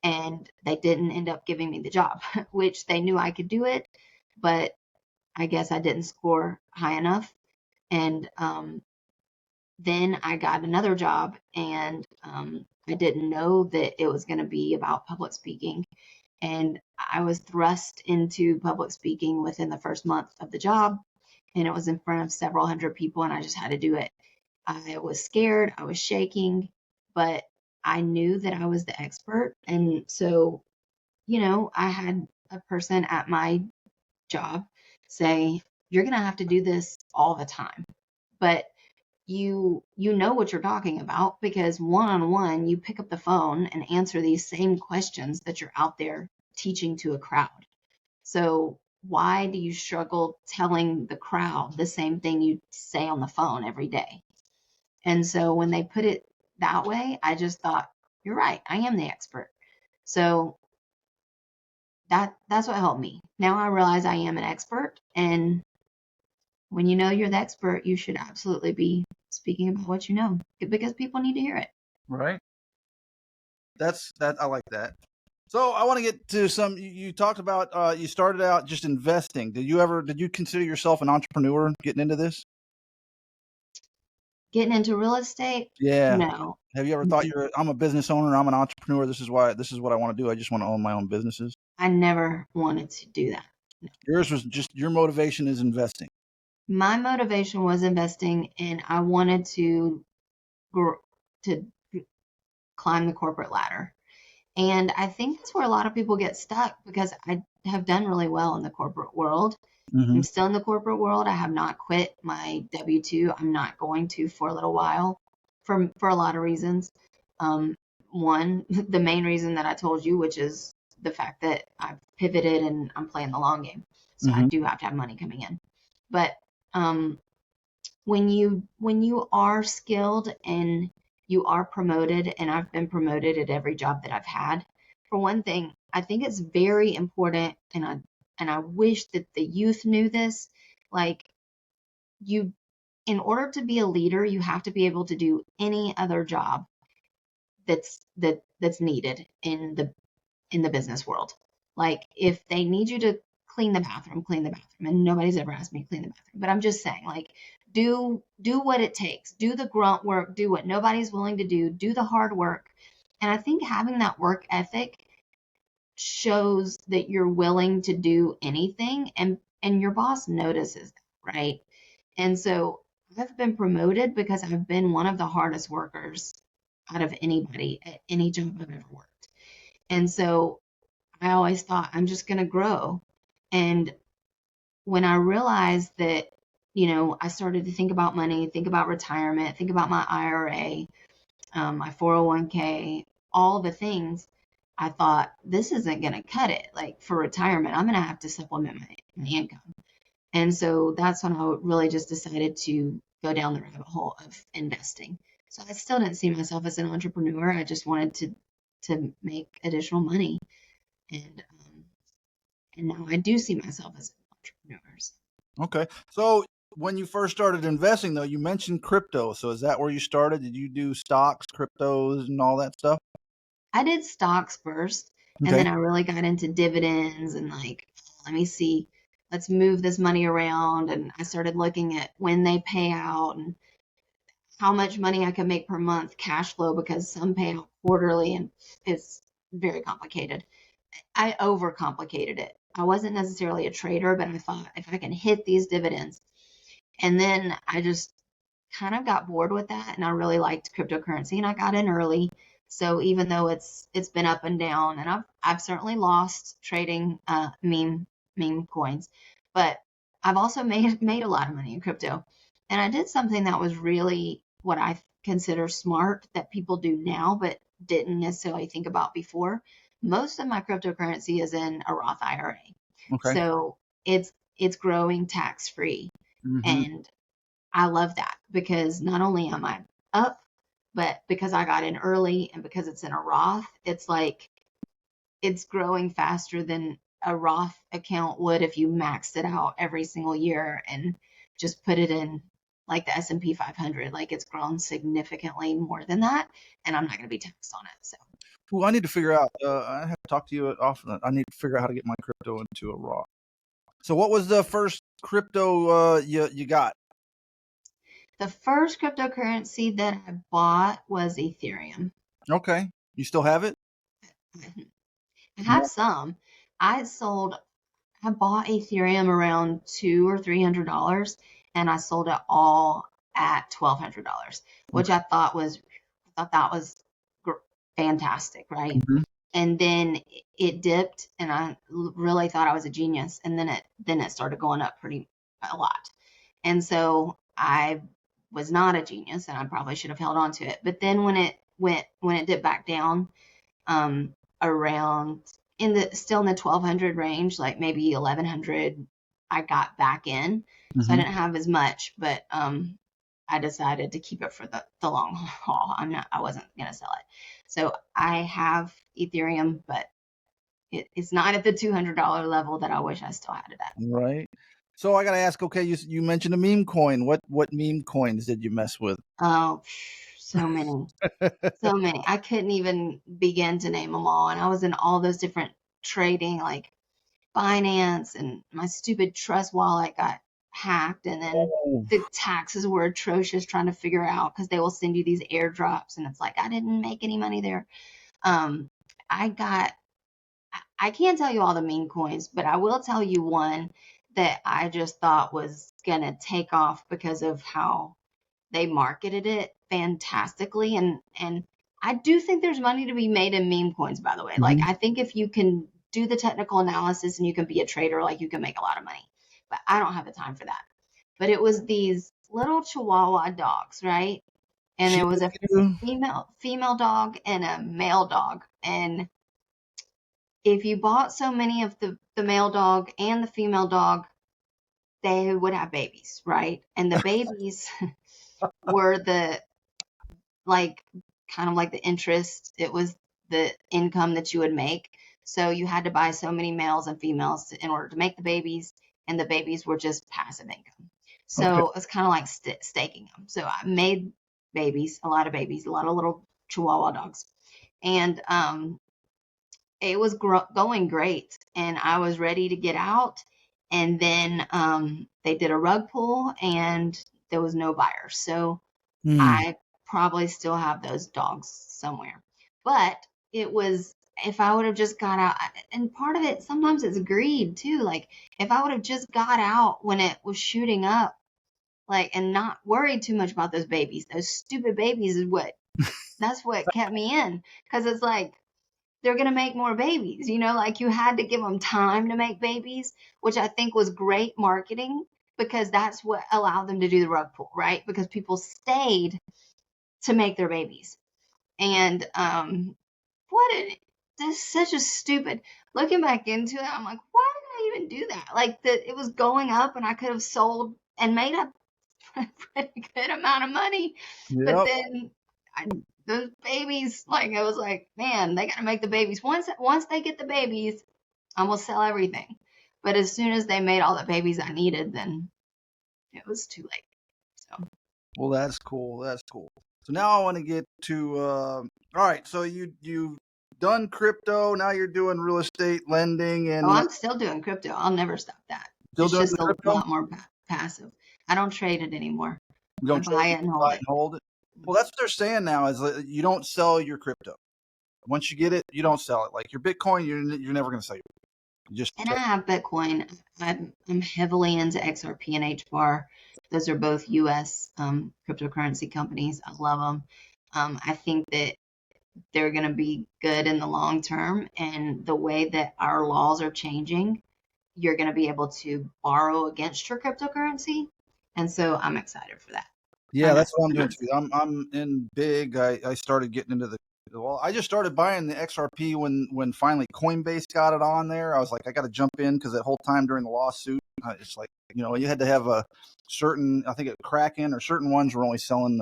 and they didn't end up giving me the job, which they knew I could do it, but I guess I didn't score high enough. And then I got another job, and I didn't know that it was going to be about public speaking. And I was thrust into public speaking within the first month of the job, and it was in front of several hundred people, and I just had to do it. I was scared, I was shaking, but I knew that I was the expert. And so, I had a person at my job say, "You're going to have to do this all the time." But you know what you're talking about, because one-on-one you pick up the phone and answer these same questions that you're out there teaching to a crowd. So why do you struggle telling the crowd the same thing you say on the phone every day? And so when they put it that way, I just thought, you're right, I am the expert. So that's what helped me. Now I realize I am an expert, and when you know you're the expert, you should absolutely be speaking about what you know, because people need to hear it. Right. I like that. So I want to get to some. You talked about you started out just investing. Did you consider yourself an entrepreneur getting into this? Getting into real estate? Yeah. No. Have you ever thought I'm a business owner, I'm an entrepreneur, this is what I want to do. I just want to own my own businesses? I never wanted to do that. No. Yours was just your motivation is investing. My motivation was investing, and I wanted to to climb the corporate ladder. And I think that's where a lot of people get stuck, because I have done really well in the corporate world. Mm-hmm. I'm still in the corporate world. I have not quit my W-2. I'm not going to for a little while for a lot of reasons. One, the main reason that I told you, which is the fact that I've pivoted and I'm playing the long game. So I do have to have money coming in. But when you are skilled and you are promoted, and I've been promoted at every job that I've had, for one thing, I think it's very important, and I wish that the youth knew this. Like, in order to be a leader, you have to be able to do any other job that's needed in the business world. Like, if they need you to clean the bathroom, and nobody's ever asked me to clean the bathroom, but I'm just saying, like, do what it takes, do the grunt work, do what nobody's willing to do the hard work. And I think having that work ethic shows that you're willing to do anything, and your boss notices that, right? And so I've been promoted because I've been one of the hardest workers out of anybody at any job I've ever worked. And so I always thought, I'm just going to grow. And when I realized that, I started to think about money, think about retirement, think about my IRA, my 401k, all the things, I thought, this isn't going to cut it. Like, for retirement, I'm going to have to supplement my income. And so that's when I really just decided to go down the rabbit hole of investing. So I still didn't see myself as an entrepreneur. I just wanted to make additional money. And now I do see myself as an entrepreneur. Okay. So when you first started investing, though, you mentioned crypto. So is that where you started? Did you do stocks, cryptos, and all that stuff? I did stocks first, and then I really got into dividends and, like, let me see, let's move this money around. And I started looking at when they pay out and how much money I could make per month, cash flow, because some pay out quarterly, and it's very complicated. I overcomplicated it. I wasn't necessarily a trader, but I thought, if I can hit these dividends. And then I just kind of got bored with that, and I really liked cryptocurrency, and I got in early. So even though it's been up and down, and I've certainly lost trading meme coins, but I've also made a lot of money in crypto. And I did something that was really what I consider smart, that people do now but didn't necessarily think about before. Most of my cryptocurrency is in a Roth IRA. Okay. So it's growing tax free. And I love that, because not only am I up, but because I got in early and because it's in a Roth, it's like it's growing faster than a Roth account would if you maxed it out every single year and just put it in like the S&P 500. Like it's grown significantly more than that, and I'm not going to be taxed on it. So. Well, I need to figure out. I have to talk to you often. I need to figure out how to get my crypto into a Roth. So, what was the first crypto you got? The first cryptocurrency that I bought was Ethereum. Okay, you still have it? I have some. I bought Ethereum around $200 or $300, and I sold it all at $1,200, which I thought that was fantastic, right? Mm-hmm. And then it dipped, and I really thought I was a genius, and then it started going up pretty a lot, and so I was not a genius, and I probably should have held on to it. But then when it dipped back down, around still in the 1,200 range, like maybe 1,100, I got back in. So I didn't have as much, but I decided to keep it for the long haul. I wasn't gonna sell it. So I have Ethereum, but it's not at the $200 level that I wish I still had it at. Right. So I gotta ask. Okay, you mentioned a meme coin. What meme coins did you mess with? Oh, so many. So many. I couldn't even begin to name them all. And I was in all those different trading, like Binance, and my stupid trust wallet got hacked. And then the taxes were atrocious trying to figure out, because they will send you these airdrops. And it's like, I didn't make any money there. I can't tell you all the meme coins, but I will tell you one that I just thought was going to take off because of how they marketed it fantastically. And I do think there's money to be made in meme coins, by the way. Like, I think if you can do the technical analysis and you can be a trader, like, you can make a lot of money. But I don't have the time for that. But it was these little Chihuahua dogs, right? And there was a female dog and a male dog. And if you bought so many of the male dog and the female dog, they would have babies, right? And the babies were kind of like the interest. It was the income that you would make. So you had to buy so many males and females in order to make the babies, and the babies were just passive income. So it's kind of like staking them. So I made a lot of little Chihuahua dogs, and it was going great, and I was ready to get out. And then they did a rug pull, and there was no buyer. So I probably still have those dogs somewhere. But it was, if I would have just got out, and part of it, sometimes it's greed too. Like, if I would have just got out when it was shooting up, like, and not worried too much about those stupid babies that's what kept me in. Because it's like, they're going to make more babies, like, you had to give them time to make babies, which I think was great marketing, because that's what allowed them to do the rug pull, right? Because people stayed to make their babies. And that's such a stupid, looking back into it, I'm like, why did I even do that? Like, it was going up, and I could have sold and made a pretty good amount of money. But then those babies, like, I was like, man, they gotta make the babies. Once they get the babies, I'm gonna sell everything. But as soon as they made all the babies I needed, then it was too late. So. Well, that's cool. So now I want to get to all right. So you've done crypto. Now you're doing real estate lending, and I'm still doing crypto. I'll never stop that. It's just a lot more passive. I don't trade it anymore. You don't buy it and hold it. Well, that's what they're saying now, is that you don't sell your crypto. Once you get it, you don't sell it. Like your Bitcoin, you're never going to sell it. I have Bitcoin. I'm heavily into XRP and HBAR. Those are both U.S. Cryptocurrency companies. I love them. I think that they're going to be good in the long term. And the way that our laws are changing, you're going to be able to borrow against your cryptocurrency. And so I'm excited for that. Yeah, that's what I'm doing too. I'm in big. I started getting into I just started buying the XRP when finally Coinbase got it on there. I was like, I got to jump in, because that whole time during the lawsuit, it's like, you had to have a certain, I think it Kraken or certain ones were only selling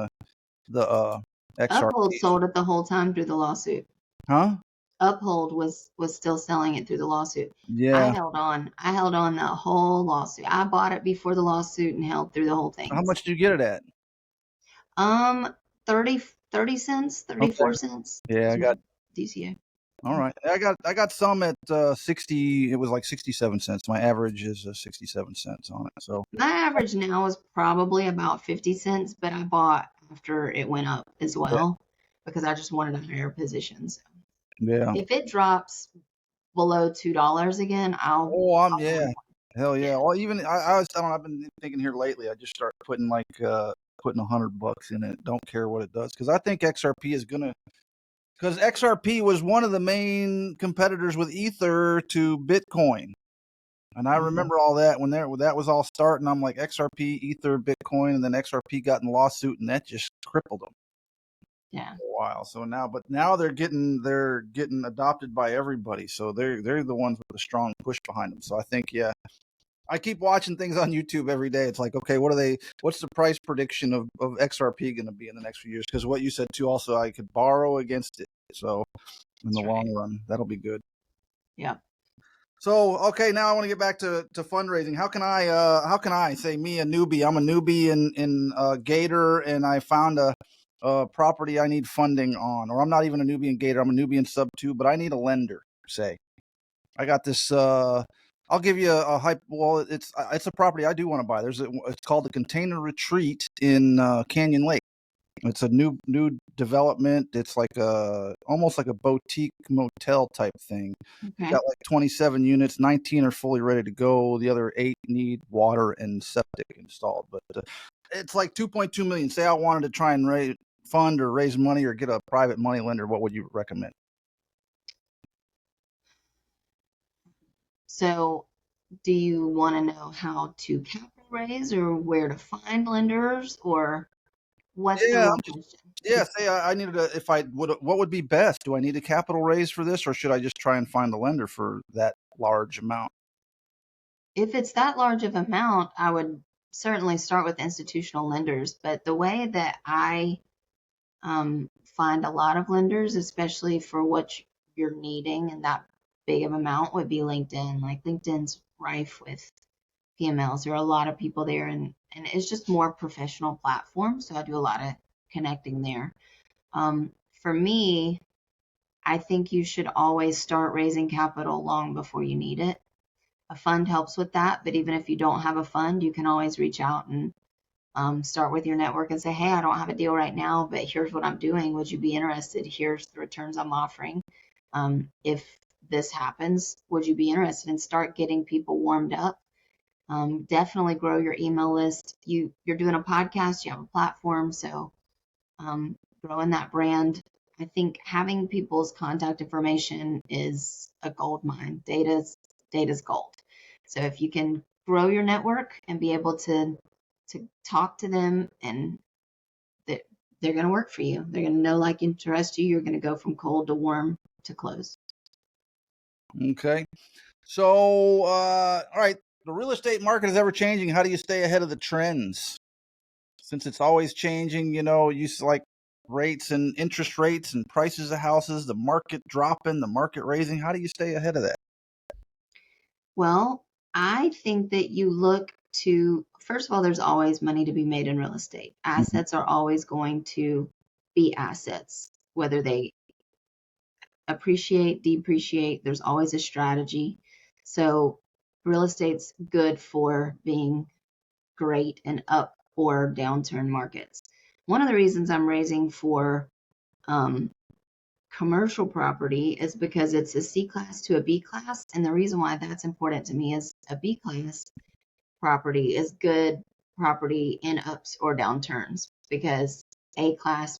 the XRP. Uphold sold it the whole time through the lawsuit. Huh? Uphold was still selling it through the lawsuit. I Yeah. held on. I held on the whole lawsuit. I bought it before the lawsuit and held through the whole How thing. much do you get it at? Um, 30 cents, Okay. 34 cents Yeah, is I my got. DCA. All right. I got some at 60. It was like 67 cents. My average is 67 cents on it. So My average now is probably about 50 cents, but I bought after it went up as yeah. well because I just wanted a higher position. So Yeah. if it drops below $2 again, Oh, I'll yeah. order one. Hell yeah. Yeah, Well, even I don't know, I've been thinking here lately. I just start putting like putting $100 in it. Don't care what it does because I think XRP is gonna because XRP was one of the main competitors with Ether to Bitcoin. And I hmm remember all that when that was all starting. I'm like XRP, Ether, Bitcoin, and then XRP got in a lawsuit, and that just crippled them yeah, for a while. So now they're getting adopted by everybody. So they're the ones with the strong push behind them. So I think yeah, I keep watching things on YouTube every day. It's like okay, what's the price prediction of XRP going to be in the next few years? Because what you said too, also I could borrow against it. So in the that's right. long run, that'll be good. Yeah. So okay, now I want to get back to fundraising. How can I say me a newbie? I'm a newbie in Gator, and I found a property I need funding on, or I'm not even a newbie in Gator. I'm a newbie in Sub 2, but I need a lender. Say I got this. I'll give you a hype. Well, it's a property I do want to buy. It's called the Container Retreat in Canyon Lake. It's a new development. It's like almost like a boutique motel type thing. It's Okay. got like 27 units, 19 are fully ready to go. The other 8 need water and septic installed. But it's like 2.2 million. Say I wanted to try and fund or raise money or get a private money lender, what would you recommend? So, do you want to know how to capital raise or where to find lenders or what's the Yeah, real question? yeah. Say I needed a if I would what would be best? Do I need a capital raise for this, or should I just try and find a lender for that large amount? If it's that large of amount, I would certainly start with institutional lenders. But the way that I find a lot of lenders, especially for what you're needing and that big of amount, would be LinkedIn. Like LinkedIn's rife with PMLs. There are a lot of people there, and it's just more professional platform. So I do a lot of connecting there. For me, I think you should always start raising capital long before you need it. A fund helps with that, but even if you don't have a fund, you can always reach out and start with your network and say, hey, I don't have a deal right now, but here's what I'm doing. Would you be interested? Here's the returns I'm offering. If this happens, would you be interested? And start getting people warmed up. Definitely grow your email list. You're doing a podcast, you have a platform, so growing that brand. I think having people's contact information is a gold mine. Data's gold. So if you can grow your network and be able to talk to them and that they're going to work for you. They're going to know, like, interest you. You're going to go from cold to warm to close. Okay. So, all right, the real estate market is ever changing. How do you stay ahead of the trends? Since it's always changing, like rates and interest rates and prices of houses, the market dropping, the market raising. How do you stay ahead of that? Well, I think that you look to, first of all, there's always money to be made in real estate. Mhm. Assets are always going to be assets, whether they appreciate, depreciate, there's always a strategy. So, real estate's good for being great in up or downturn markets. One of the reasons I'm raising for um, commercial property is because it's a C class to a B class. And the reason why that's important to me is a B class property is good property in ups or downturns because A class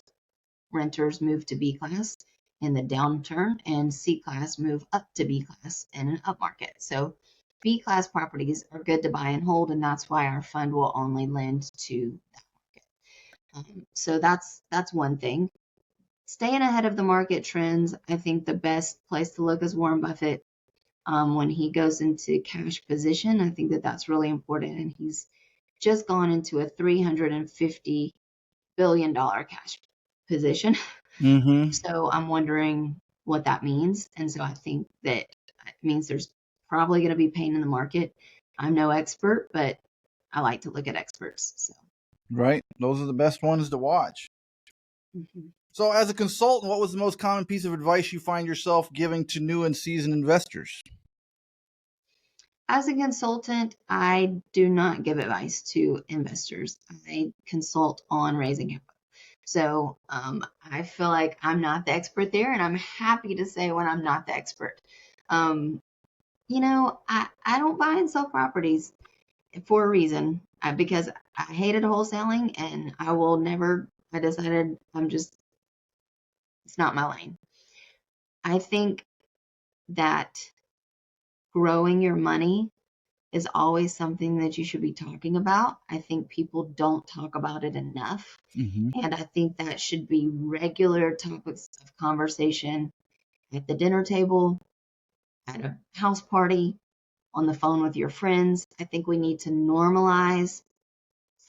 renters move to B class in the downturn and C class move up to B class in an up market. So B class properties are good to buy and hold, and that's why our fund will only lend to that market. So that's one thing. Staying ahead of the market trends, I think the best place to look is Warren Buffett. When he goes into cash position, I think that that's really important, and he's just gone into a $350 billion cash position. Mm-hmm. So I'm wondering what that means. And so I think that it means there's probably going to be pain in the market. I'm no expert, but I like to look at experts. So. Right. Those are the best ones to watch. Mhm. So as a consultant, what was the most common piece of advice you find yourself giving to new and seasoned investors? As a consultant, I do not give advice to investors. I consult on raising capital. So I feel like I'm not the expert there, and I'm happy to say when I'm not the expert. Um, I don't buy and sell properties for a reason, because I hated wholesaling, and I decided it's not my lane. I think that growing your money is always something that you should be talking about. I think people don't talk about it enough. Mm-hmm. And I think that should be regular topics of conversation at the dinner table, at a house party, on the phone with your friends. I think we need to normalize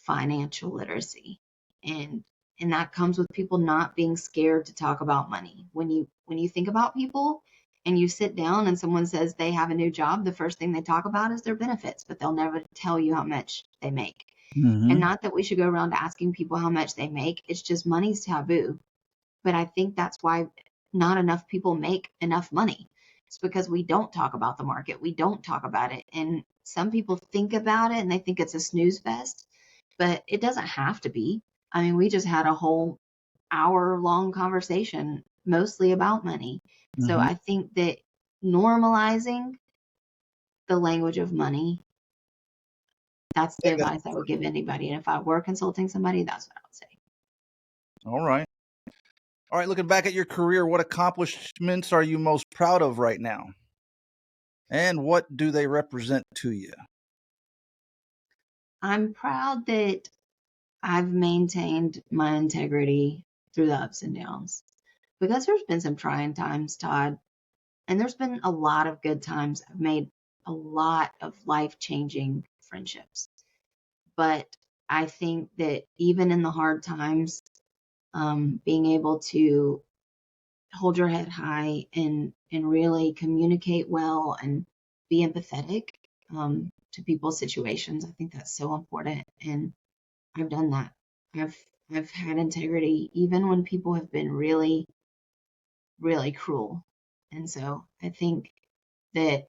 financial literacy. And and that comes with people not being scared to talk about money. When you think about people and you sit down and someone says they have a new job, the first thing they talk about is their benefits, but they'll never tell you how much they make. Mm-hmm. And not that we should go around asking people how much they make. It's just money's taboo. But I think that's why not enough people make enough money. It's because we don't talk about the market. We don't talk about it. And some people think about it and they think it's a snooze fest, but it doesn't have to be. I mean, we just had a whole hour-long conversation mostly about money. So Mm-hmm. I think that normalizing the language of money, that's the advice I would give anybody. And if I were consulting somebody, that's what I would say. All right. All right. Looking back at your career, what accomplishments are you most proud of right now? And what do they represent to you? I'm proud that I've maintained my integrity through the ups and downs, because there's been some trying times, Todd, and there's been a lot of good times. I've made a lot of life-changing friendships. But I think that even in the hard times, being able to hold your head high and really communicate well and be empathetic to people's situations, I think that's so important. And I've done that. I've I've had integrity even when people have been really, really cruel. And so I think that,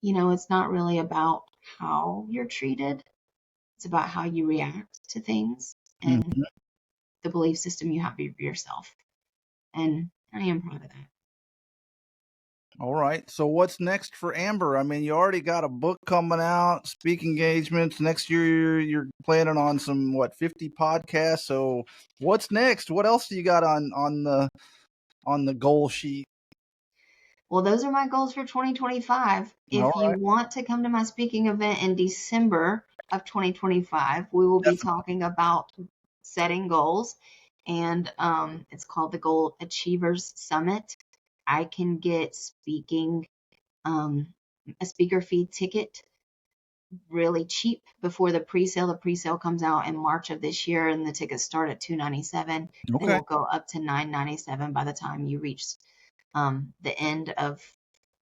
it's not really about how you're treated. It's about how you react to things and Mm-hmm. the belief system you have of yourself. And I am proud of that. All right. So what's next for Amber? I mean, you already got a book coming out, speaking engagements. Next year you're planning on some 50 podcasts. So what's next? What else do you got on the goal sheet? Well, those are my goals for 2025. All If you right. want to come to my speaking event in December of 2025, we will be Definitely. talking about setting goals. And it's called the Goal Achievers Summit. I can get a speaker fee ticket really cheap before the pre-sale. The pre-sale comes out in March of this year, and the tickets start at $297. They Okay. will go up to $997 by the time you reach the end of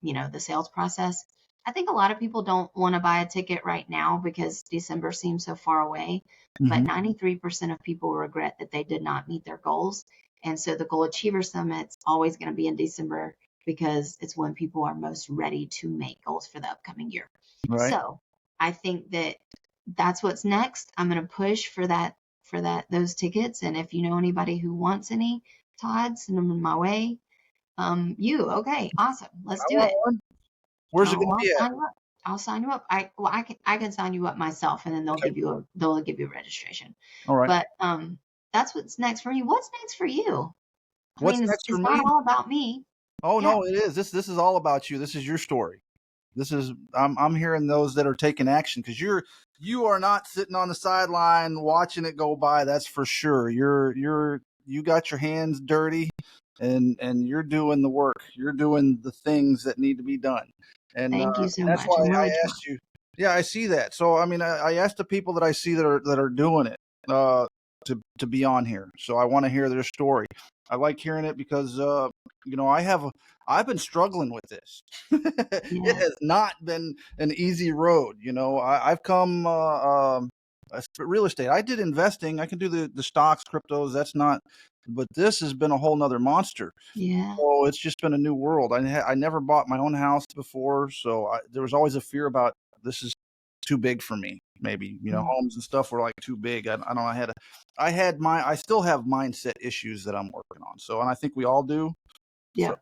the sales process. I think a lot of people don't want to buy a ticket right now because December seems so far away, but Mm-hmm. 93% of people regret that they did not meet their goals. And so the Goal Achiever Summit's always going to be in December because it's when people are most ready to make goals for the upcoming year. Right. So I think that that's what's next. I'm going to push those tickets. And if you know anybody who wants any, Todd, send them my way. Okay, awesome. Let's I do want it. one. Where's it Oh, going to I'll be at? sign you up. I'll sign you up. I can sign you up myself, and then Okay. they'll give you a registration. All right. But that's what's next for me. What's next for you? I What's mean, next for it's not me? all about me. Oh Yeah. no, it is. This is all about you. This is your story. This is I'm hearing those that are taking action, because you are not sitting on the sideline watching it go by. That's for sure. You got your hands dirty, and you're doing the work. You're doing the things that need to be done. And Thank you so that's much. why I'm I really trying. asked you. Yeah, I see that. So I mean, I asked the people that I see that are doing it to be on here. So I want to hear their story. I like hearing it because I've been struggling with this. It Yeah. has not been an easy road. I've come real estate. I did investing. I can do the stocks, cryptos. That's not, but this has been a whole nother monster. Yeah. So it's just been a new world. I never bought my own house before, so there was always a fear about this is too big for me. Maybe Mm. homes and stuff were like too big. I don't know. I still have mindset issues that I'm working on. So, and I think we all do. So Yeah.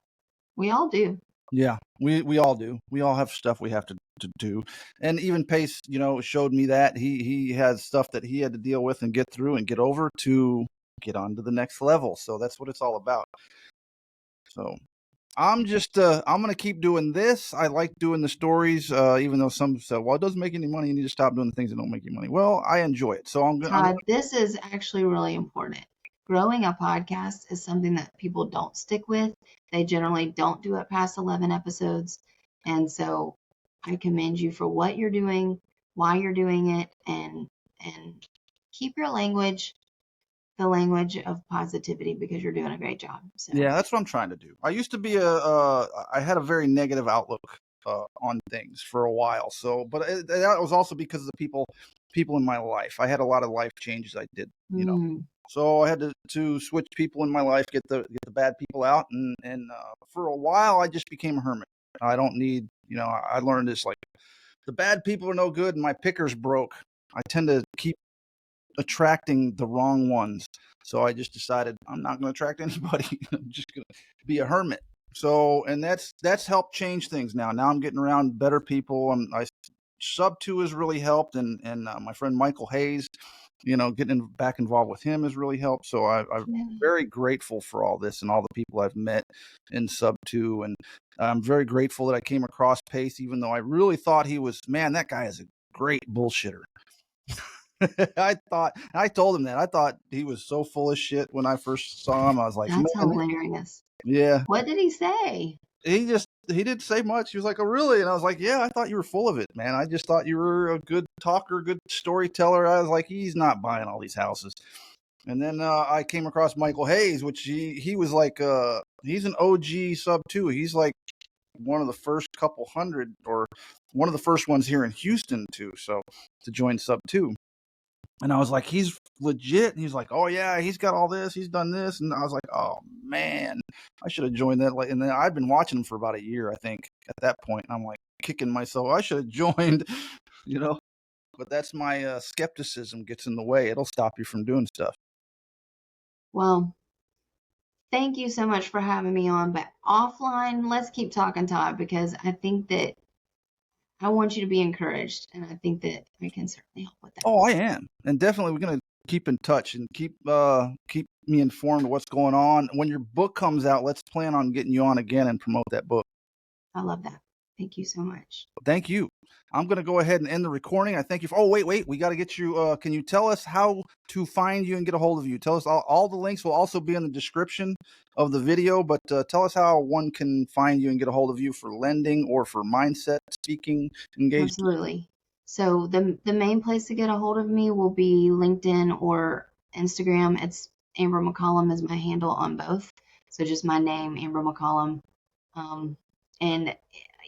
We all do. yeah, we all do. We all have stuff we have to do. And even Pace, showed me that he has stuff that he had to deal with and get through and get over to get on to the next level. So that's what it's all about. So I'm just I'm gonna keep doing this. I like doing the stories, even though some say, well, it doesn't make any money, you need to stop doing the things that don't make you money. Well, I enjoy it. So Todd, this is actually really important. Growing a podcast is something that people don't stick with. They generally don't do it past 11 episodes. And so I commend you for what you're doing, why you're doing it, and keep your language the language of positivity because you're doing a great job. So yeah, that's what I'm trying to do. I used to be I had a very negative outlook on things for a while. So, but that was also because of the people in my life. I had a lot of life changes I did. So I had to switch people in my life, get the bad people out, and for a while I just became a hermit. I don't need, I learned this, like, the bad people are no good and my picker's broke. I tend to keep attracting the wrong ones. So I just decided I'm not going to attract anybody. I'm just going to be a hermit. So, and that's helped change things now. Now I'm getting around better people. Sub 2 has really helped, and my friend Michael Hayes, getting back involved with him has really helped. So I'm very grateful for all this and all the people I've met in Sub 2, and I'm very grateful that I came across Pace, even though I really thought he was, man, that guy is a great bullshitter. I told him that. I thought he was so full of shit when I first saw him. I was like, that's man, hilarious. yeah. What did he say? He didn't say much. He was like, oh, really? And I was like, yeah, I thought you were full of it, man. I just thought you were a good talker, good storyteller. I was like, he's not buying all these houses. And then I came across Michael Hayes, which he was like, he's an OG Sub 2. He's like one of the first couple hundred, or one of the first ones here in Houston too. So to join Sub 2. And I was like, he's legit. And he's like, oh, yeah, he's got all this. He's done this. And I was like, oh, man, I should have joined that. And then I'd been watching him for about a year, I think, at that point. And I'm like kicking myself. I should have joined, But that's my skepticism gets in the way. It'll stop you from doing stuff. Well, thank you so much for having me on. But offline, let's keep talking, Todd, because I think that I want you to be encouraged, and I think that I can certainly help with that. Oh, I am. And definitely we're going to keep in touch and keep me informed of what's going on. When your book comes out, let's plan on getting you on again and promote that book. I love that. Thank you so much. Thank you. I'm going to go ahead and end the recording. I thank you. Oh, wait. We got to get you. Can you tell us how to find you and get a hold of you? Tell us all the links will also be in the description of the video, but tell us how one can find you and get a hold of you for lending or for mindset, speaking, engagement. Absolutely. So the main place to get a hold of me will be LinkedIn or Instagram. It's Amber McCollum is my handle on both. So just my name, Amber McCollum. And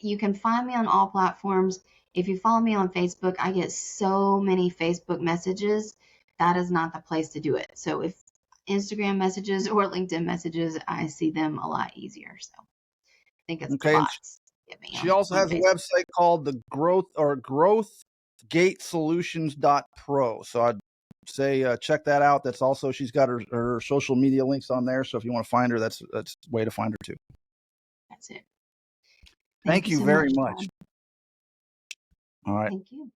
you can find me on all platforms. If you follow me on Facebook, I get so many Facebook messages. That is not the place to do it. So if Instagram messages or LinkedIn messages, I see them a lot easier. So I think it's the bots. She also has a website called the growthgatesolutions.pro. So I'd say check that out. That's also, she's got her social media links on there. So if you want to find her, that's a way to find her too. That's it. Thank you very much. Todd. All right. Thank you.